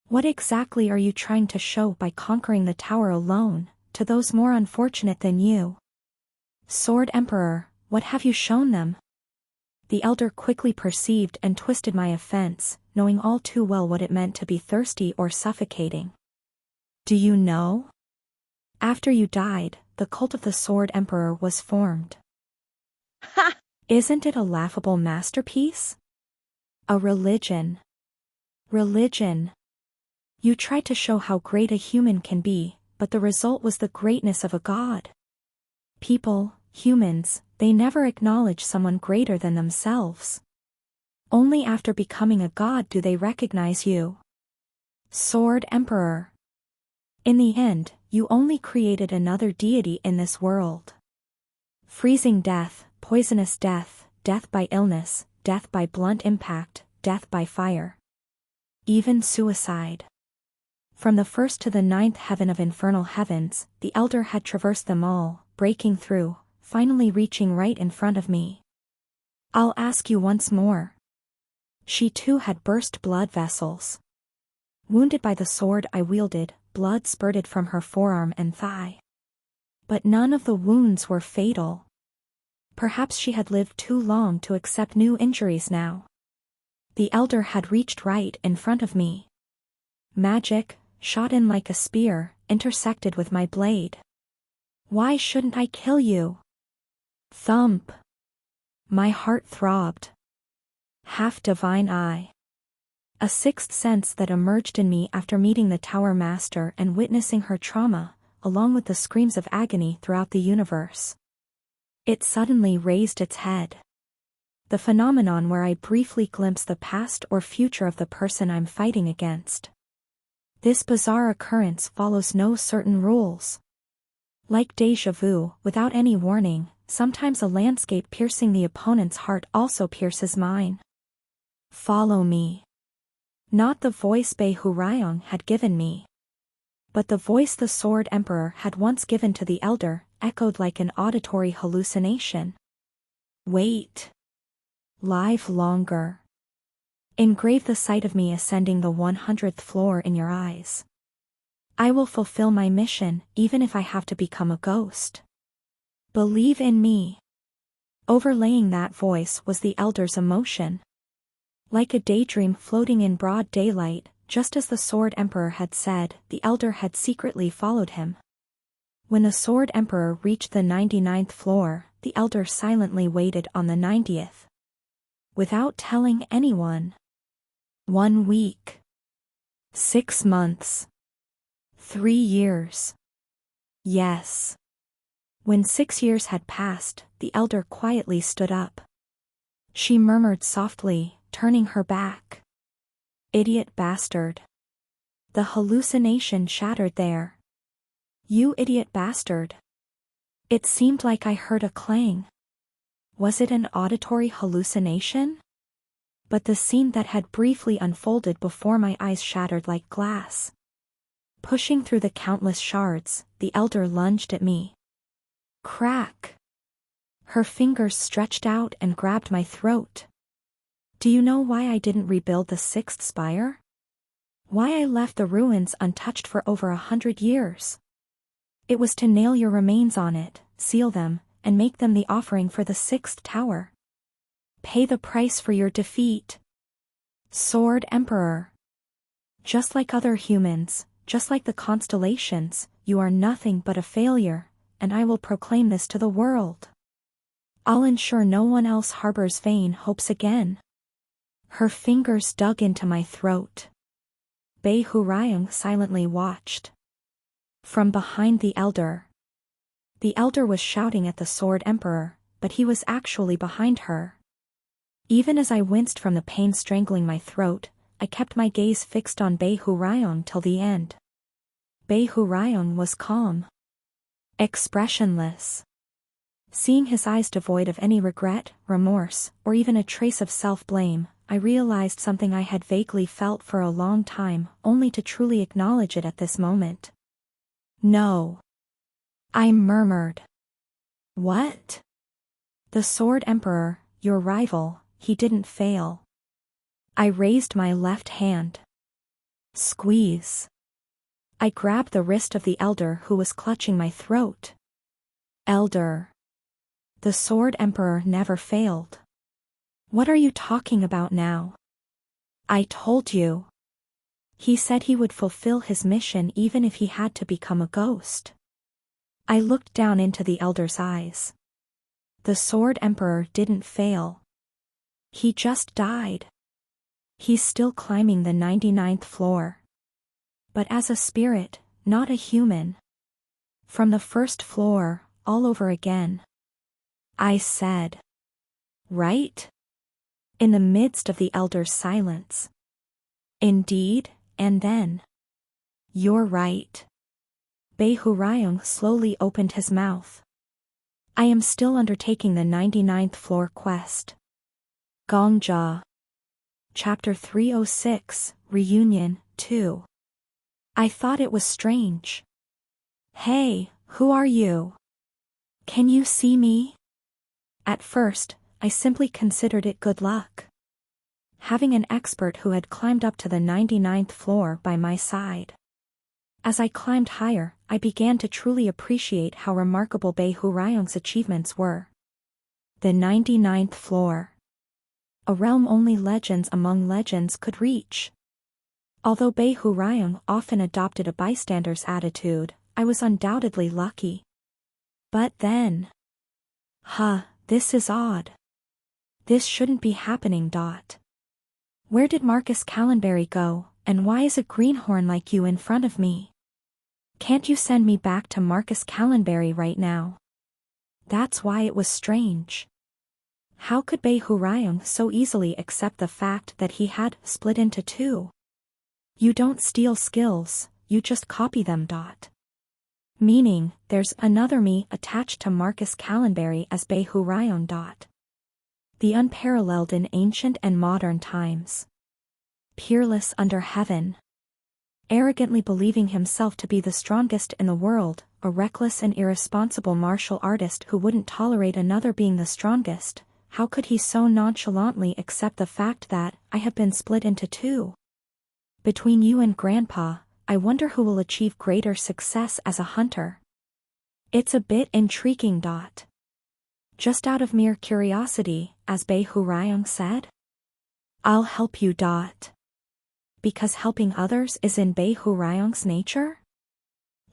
What exactly are you trying to show by conquering the tower alone, to those more unfortunate than you? Sword Emperor, what have you shown them? The elder quickly perceived and twisted my offense, knowing all too well what it meant to be thirsty or suffocating. Do you know? After you died, the cult of the Sword Emperor was formed. Ha! Isn't it a laughable masterpiece? A religion. Religion. You tried to show how great a human can be, but the result was the greatness of a god. People, humans, they never acknowledge someone greater than themselves. Only after becoming a god do they recognize you. Sword Emperor. In the end, you only created another deity in this world. Freezing death, poisonous death, death by illness, death by blunt impact, death by fire. Even suicide. From the first to the 9th heaven of Infernal Heavens, the elder had traversed them all, breaking through, finally reaching right in front of me. I'll ask you once more. She too had burst blood vessels. Wounded by the sword I wielded, blood spurted from her forearm and thigh. But none of the wounds were fatal. Perhaps she had lived too long to accept new injuries now. The elder had reached right in front of me. Magic, shot in like a spear, intersected with my blade. Why shouldn't I kill you? Thump. My heart throbbed. Half divine eye. A sixth sense that emerged in me after meeting the Tower Master and witnessing her trauma, along with the screams of agony throughout the universe. It suddenly raised its head. The phenomenon where I briefly glimpse the past or future of the person I'm fighting against. This bizarre occurrence follows no certain rules. Like déjà vu, without any warning, sometimes a landscape piercing the opponent's heart also pierces mine. Follow me. Not the voice Bei Hurayong had given me. But the voice the Sword Emperor had once given to the elder, echoed like an auditory hallucination. Wait. Live longer. Engrave the sight of me ascending the 100th floor in your eyes. I will fulfill my mission, even if I have to become a ghost. Believe in me. Overlaying that voice was the elder's emotion. Like a daydream floating in broad daylight, just as the Sword Emperor had said, the elder had secretly followed him. When the Sword Emperor reached the 99th floor, the elder silently waited on the 90th. Without telling anyone. 1 week. 6 months. 3 years. Yes. When 6 years had passed, the elder quietly stood up. She murmured softly, turning her back. Idiot bastard. The hallucination shattered there. You idiot bastard. It seemed like I heard a clang. Was it an auditory hallucination? But the scene that had briefly unfolded before my eyes shattered like glass. Pushing through the countless shards, the elder lunged at me. Crack. Her fingers stretched out and grabbed my throat. Do you know why I didn't rebuild the 6th spire? Why I left the ruins untouched for over 100 years? It was to nail your remains on it, seal them, and make them the offering for the 6th tower. Pay the price for your defeat. Sword Emperor. Just like other humans, just like the constellations, you are nothing but a failure, and I will proclaim this to the world. I'll ensure no one else harbors vain hopes again. Her fingers dug into my throat. Bei Hurayong silently watched. From behind the elder. The elder was shouting at the Sword Emperor, but he was actually behind her. Even as I winced from the pain strangling my throat, I kept my gaze fixed on Beihurayon till the end. Beihurayon was calm. Expressionless. Seeing his eyes devoid of any regret, remorse, or even a trace of self-blame, I realized something I had vaguely felt for a long time, only to truly acknowledge it at this moment. No. I murmured. What? The Sword Emperor, your rival, he didn't fail. I raised my left hand. Squeeze. I grabbed the wrist of the elder who was clutching my throat. Elder. The Sword Emperor never failed. What are you talking about now? I told you. He said he would fulfill his mission even if he had to become a ghost. I looked down into the elder's eyes. The Sword Emperor didn't fail. He just died. He's still climbing the 99th floor. But as a spirit, not a human. From the first floor, all over again. I said. Right? In the midst of the elder's silence. Indeed, and then. You're right. Beihurayon slowly opened his mouth. I am still undertaking the 99th floor quest. Gongja. Chapter 306, Reunion, 2. I thought it was strange. Hey, who are you? Can you see me? At first, I simply considered it good luck. Having an expert who had climbed up to the 99th floor by my side. As I climbed higher, I began to truly appreciate how remarkable Beihurayon's achievements were. The 99th floor. A realm only legends among legends could reach. Although Beihurayon often adopted a bystander's attitude, I was undoubtedly lucky. But then. This is odd. This shouldn't be happening. Where did Marcus Callenberry go, and why is a greenhorn like you in front of me? Can't you send me back to Marcus Callenberry right now? That's why it was strange. How could Beihurayon so easily accept the fact that he had split into two? You don't steal skills, you just copy them. Meaning, there's another me attached to Marcus Callenberry as Beihurayon. The unparalleled in ancient and modern times. Peerless under heaven. Arrogantly believing himself to be the strongest in the world, a reckless and irresponsible martial artist who wouldn't tolerate another being the strongest. How could he so nonchalantly accept the fact that I have been split into two? Between you and Grandpa, I wonder who will achieve greater success as a hunter. It's a bit intriguing. Just out of mere curiosity, as Beihurayon said? I'll help you. Because helping others is in Beihurayon's nature?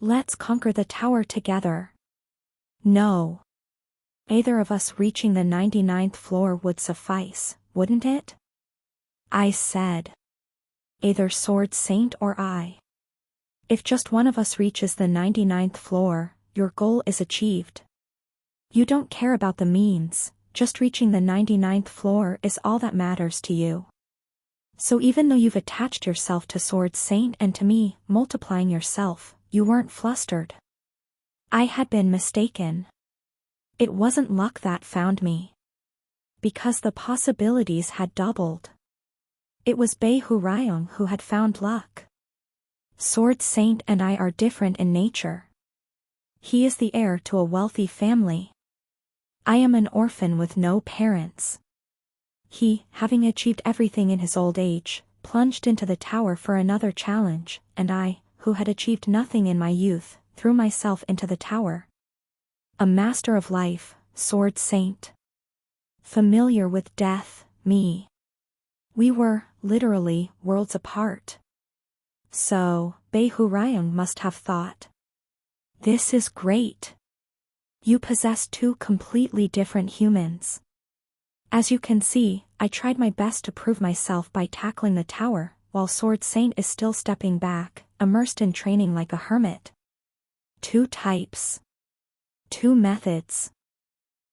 Let's conquer the tower together. No. Either of us reaching the 99th floor would suffice, wouldn't it? I said. Either Sword Saint or I. If just one of us reaches the 99th floor, your goal is achieved. You don't care about the means, just reaching the 99th floor is all that matters to you. So even though you've attached yourself to Sword Saint and to me, multiplying yourself, you weren't flustered. I had been mistaken. It wasn't luck that found me. Because the possibilities had doubled. It was Beihurayon who had found luck. Sword Saint and I are different in nature. He is the heir to a wealthy family. I am an orphan with no parents. He, having achieved everything in his old age, plunged into the tower for another challenge, and I, who had achieved nothing in my youth, threw myself into the tower. A master of life, Sword Saint. Familiar with death, me. We were, literally, worlds apart. So, Beihurayon must have thought. This is great. You possess two completely different humans. As you can see, I tried my best to prove myself by tackling the tower, while Sword Saint is still stepping back, immersed in training like a hermit. Two types. 2 methods.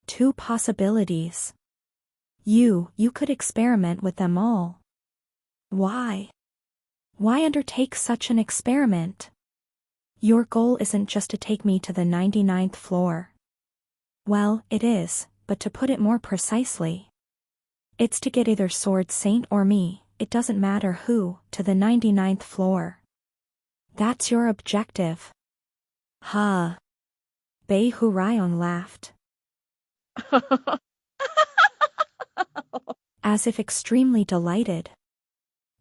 2 possibilities. You could experiment with them all. Why? Why undertake such an experiment? Your goal isn't just to take me to the 99th floor. Well, it is, but to put it more precisely, it's to get either Sword Saint or me, it doesn't matter who, to the 99th floor. That's your objective. Huh. Bei Hurayong laughed. As if extremely delighted.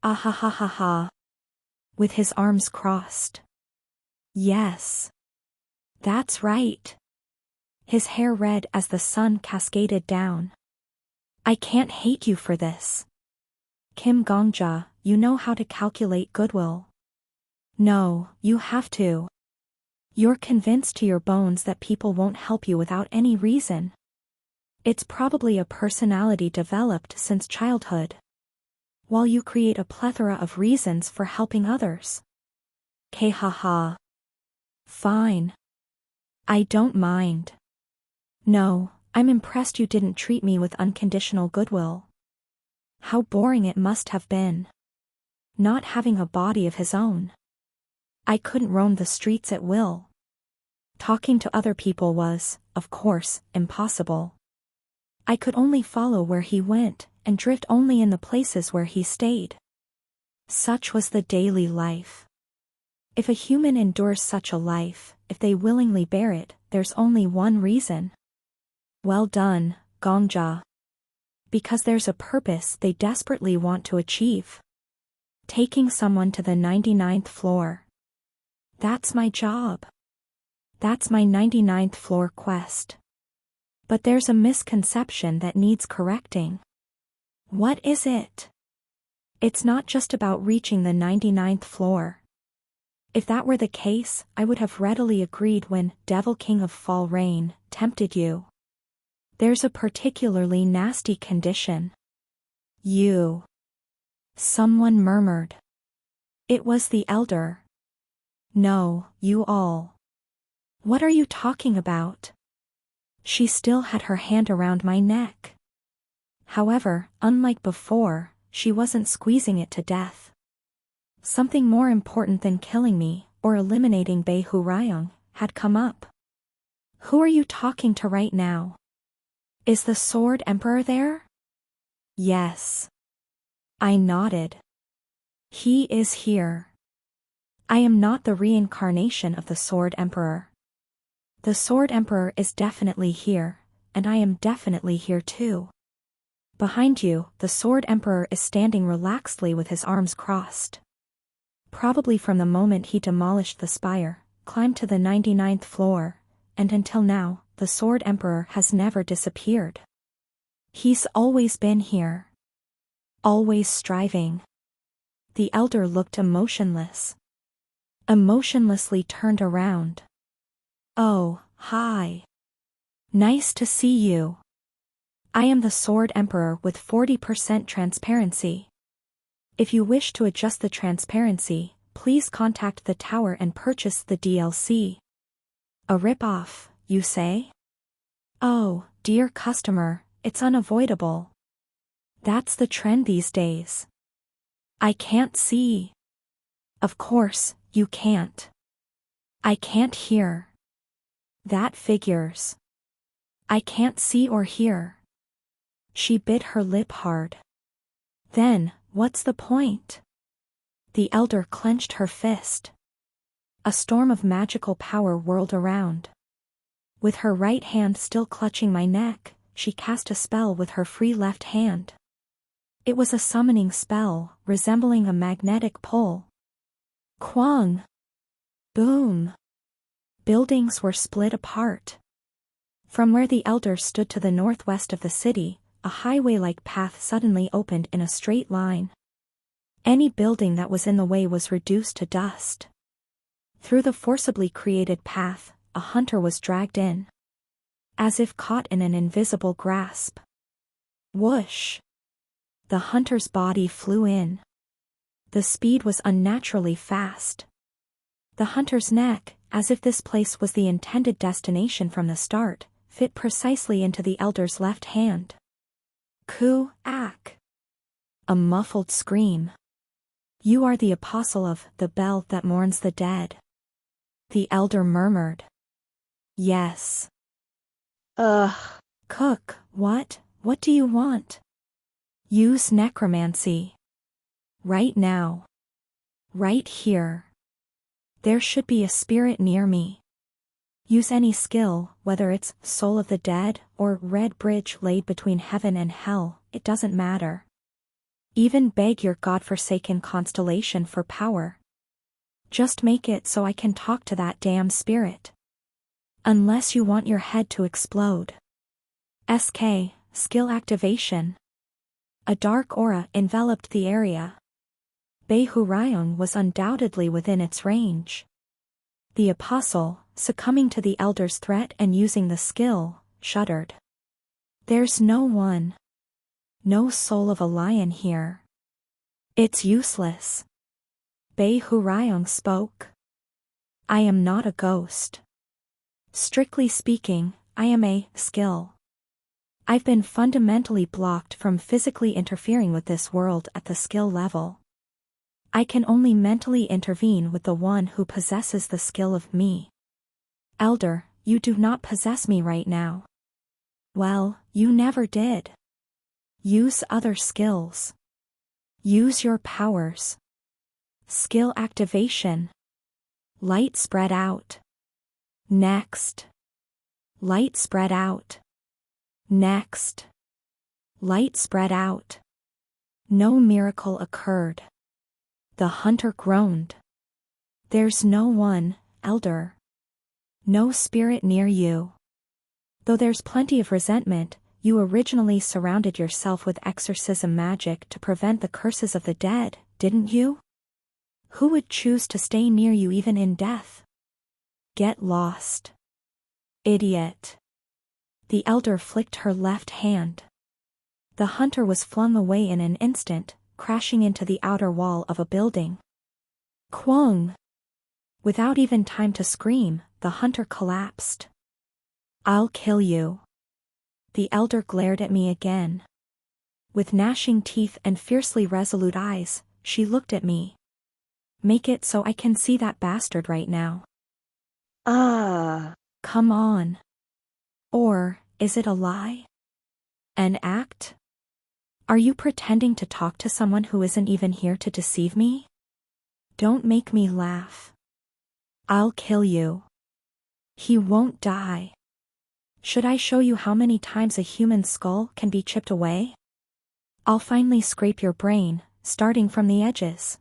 Ah ha ha ha ha. With his arms crossed. Yes. That's right. His hair red as the sun cascaded down. I can't hate you for this. Kim Gongja, you know how to calculate goodwill. No, you have to. You're convinced to your bones that people won't help you without any reason. It's probably a personality developed since childhood. While you create a plethora of reasons for helping others. Haha. Fine. I don't mind. No, I'm impressed you didn't treat me with unconditional goodwill. How boring it must have been. Not having a body of his own. I couldn't roam the streets at will. Talking to other people was, of course, impossible. I could only follow where he went, and drift only in the places where he stayed. Such was the daily life. If a human endures such a life, if they willingly bear it, there's only one reason. Well done, Gongja. Because there's a purpose they desperately want to achieve. Taking someone to the 99th floor. That's my job. That's my 99th floor quest. But there's a misconception that needs correcting. What is it? It's not just about reaching the 99th floor. If that were the case, I would have readily agreed when Devil King of Fall Rain tempted you. There's a particularly nasty condition. You. Someone murmured. It was the elder. No, you all. What are you talking about? She still had her hand around my neck. However, unlike before, she wasn't squeezing it to death. Something more important than killing me, or eliminating Bei Hurayong, had come up. Who are you talking to right now? Is the Sword Emperor there? Yes. I nodded. He is here. I am not the reincarnation of the Sword Emperor. The Sword Emperor is definitely here, and I am definitely here too. Behind you, the Sword Emperor is standing relaxedly with his arms crossed. Probably from the moment he demolished the spire, climbed to the 99th floor, and until now, the Sword Emperor has never disappeared. He's always been here. Always striving. The elder looked emotionless. Emotionlessly turned around. Oh, hi. Nice to see you. I am the Sword Emperor with 40% transparency. If you wish to adjust the transparency, please contact the tower and purchase the DLC. A rip-off, you say? Oh, dear customer, it's unavoidable. That's the trend these days. I can't see. Of course, you can't. I can't hear. That figures. I can't see or hear. She bit her lip hard. Then, what's the point? The elder clenched her fist. A storm of magical power whirled around. With her right hand still clutching my neck, she cast a spell with her free left hand. It was a summoning spell, resembling a magnetic pull. Kwang! Boom! Buildings were split apart. From where the elder stood to the northwest of the city, a highway-like path suddenly opened in a straight line. Any building that was in the way was reduced to dust. Through the forcibly created path, a hunter was dragged in. As if caught in an invisible grasp. Whoosh! The hunter's body flew in. The speed was unnaturally fast. The hunter's neck, as if this place was the intended destination from the start, fit precisely into the elder's left hand. Ku-ak. A muffled scream. You are the apostle of the bell that mourns the dead. The elder murmured. Yes. Ugh. Cook, what do you want? Use necromancy. Right now. Right here. There should be a spirit near me. Use any skill, whether it's soul of the dead or red bridge laid between heaven and hell, it doesn't matter. Even beg your godforsaken constellation for power. Just make it so I can talk to that damn spirit. Unless you want your head to explode. SK, skill activation. A dark aura enveloped the area. Beihurayong was undoubtedly within its range. The apostle, succumbing to the elder's threat and using the skill, shuddered. There's no one. No soul of a lion here. It's useless. Beihurayong spoke. I am not a ghost. Strictly speaking, I am a skill. I've been fundamentally blocked from physically interfering with this world at the skill level. I can only mentally intervene with the one who possesses the skill of me. Elder, you do not possess me right now. Well, you never did. Use other skills. Use your powers. Skill activation. Light spread out. Next. Light spread out. Next. Light spread out. No miracle occurred. The hunter groaned. There's no one, elder. No spirit near you. Though there's plenty of resentment, you originally surrounded yourself with exorcism magic to prevent the curses of the dead, didn't you? Who would choose to stay near you even in death? Get lost. Idiot. The elder flicked her left hand. The hunter was flung away in an instant, crashing into the outer wall of a building. Kwong! Without even time to scream, the hunter collapsed. I'll kill you. The elder glared at me again. With gnashing teeth and fiercely resolute eyes, she looked at me. Make it so I can see that bastard right now. Come on. Or, is it a lie? An act? Are you pretending to talk to someone who isn't even here to deceive me? Don't make me laugh. I'll kill you. He won't die. Should I show you how many times a human skull can be chipped away? I'll finally scrape your brain, starting from the edges.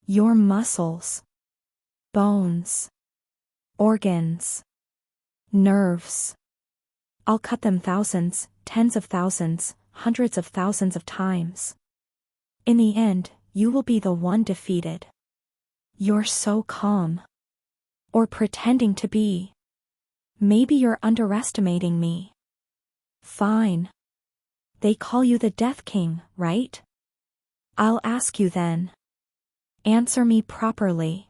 Your muscles. Bones. Organs. Nerves. I'll cut them thousands, tens of thousands, hundreds of thousands of times. In the end, you will be the one defeated. You're so calm. Or pretending to be. Maybe you're underestimating me. Fine. They call you the Death King, right? I'll ask you then. Answer me properly.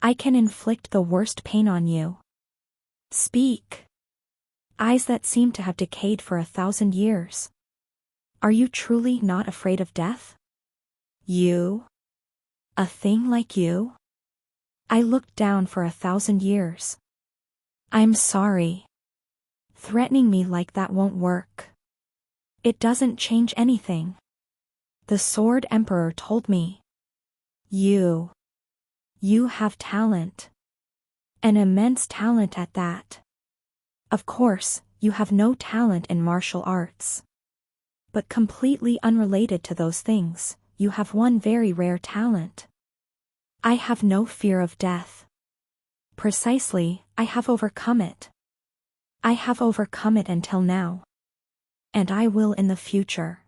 I can inflict the worst pain on you. Speak. Eyes that seem to have decayed for 1,000 years. Are you truly not afraid of death? You? A thing like you? I looked down for 1,000 years. I'm sorry. Threatening me like that won't work. It doesn't change anything. The Sword Emperor told me. You have talent. An immense talent at that. Of course, you have no talent in martial arts. But completely unrelated to those things, you have one very rare talent. I have no fear of death. Precisely, I have overcome it. I have overcome it until now. And I will in the future.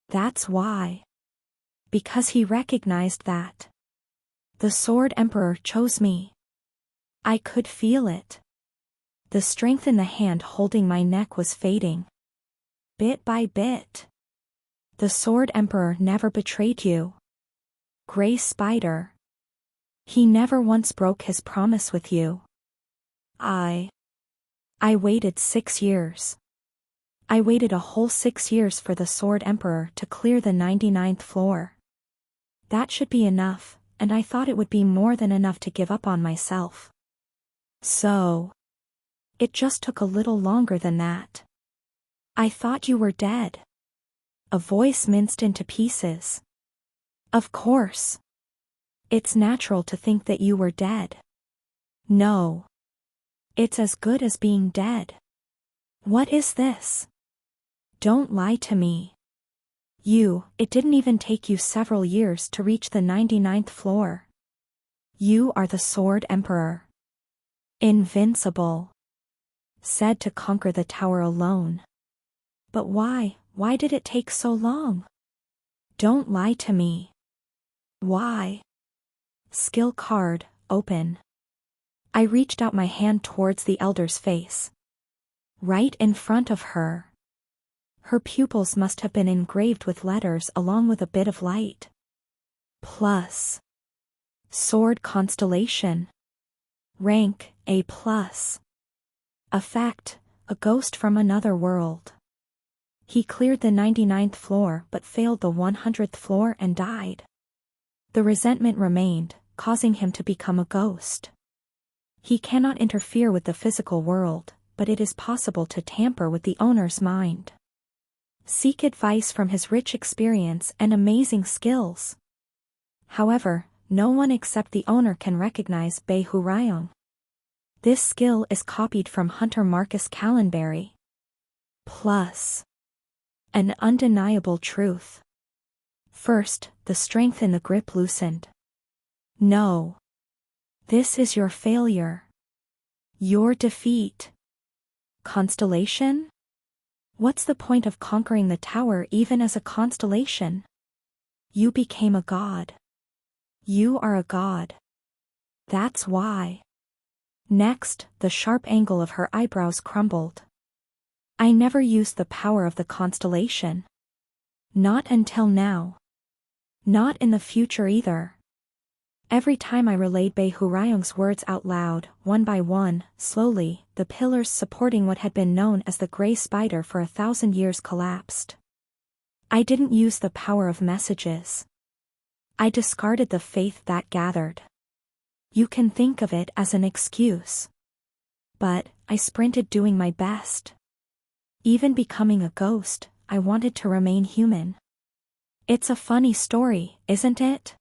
That's why. Because he recognized that. The Sword Emperor chose me. I could feel it. The strength in the hand holding my neck was fading. Bit by bit. The Sword Emperor never betrayed you. Gray Spider. He never once broke his promise with you. I waited 6 years. I waited a whole 6 years for the Sword Emperor to clear the 99th floor. That should be enough, and I thought it would be more than enough to give up on myself. So it just took a little longer than that. I thought you were dead. A voice minced into pieces. Of course. It's natural to think that you were dead. No. It's as good as being dead. What is this? Don't lie to me. It didn't even take you several years to reach the 99th floor. You are the Sword Emperor. Invincible. Said to conquer the tower alone. But why did it take so long? Don't lie to me. Why? Skill card, open. I reached out my hand towards the elder's face. Right in front of her. Her pupils must have been engraved with letters along with a bit of light. Plus. Sword constellation. Rank, A+. Effect, a ghost from another world. He cleared the 99th floor but failed the 100th floor and died. The resentment remained, causing him to become a ghost. He cannot interfere with the physical world, but it is possible to tamper with the owner's mind. Seek advice from his rich experience and amazing skills. However, no one except the owner can recognize Bei Hurayong. This skill is copied from Hunter Marcus Callenberry. Plus. An undeniable truth. First, the strength in the grip loosened. No. This is your failure. Your defeat. Constellation? What's the point of conquering the tower even as a constellation? You became a god. You are a god. That's why. Next, the sharp angle of her eyebrows crumbled. I never used the power of the constellation. Not until now. Not in the future either. Every time I relayed Bei Hurayong's words out loud, one by one, slowly, the pillars supporting what had been known as the Grey Spider for 1,000 years collapsed. I didn't use the power of messages. I discarded the faith that gathered. You can think of it as an excuse. But I sprinted doing my best. Even becoming a ghost, I wanted to remain human. It's a funny story, isn't it?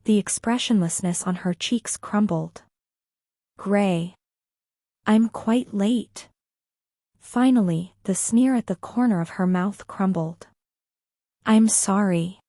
The expressionlessness on her cheeks crumbled. Gray. I'm quite late. Finally, the sneer at the corner of her mouth crumbled. I'm sorry.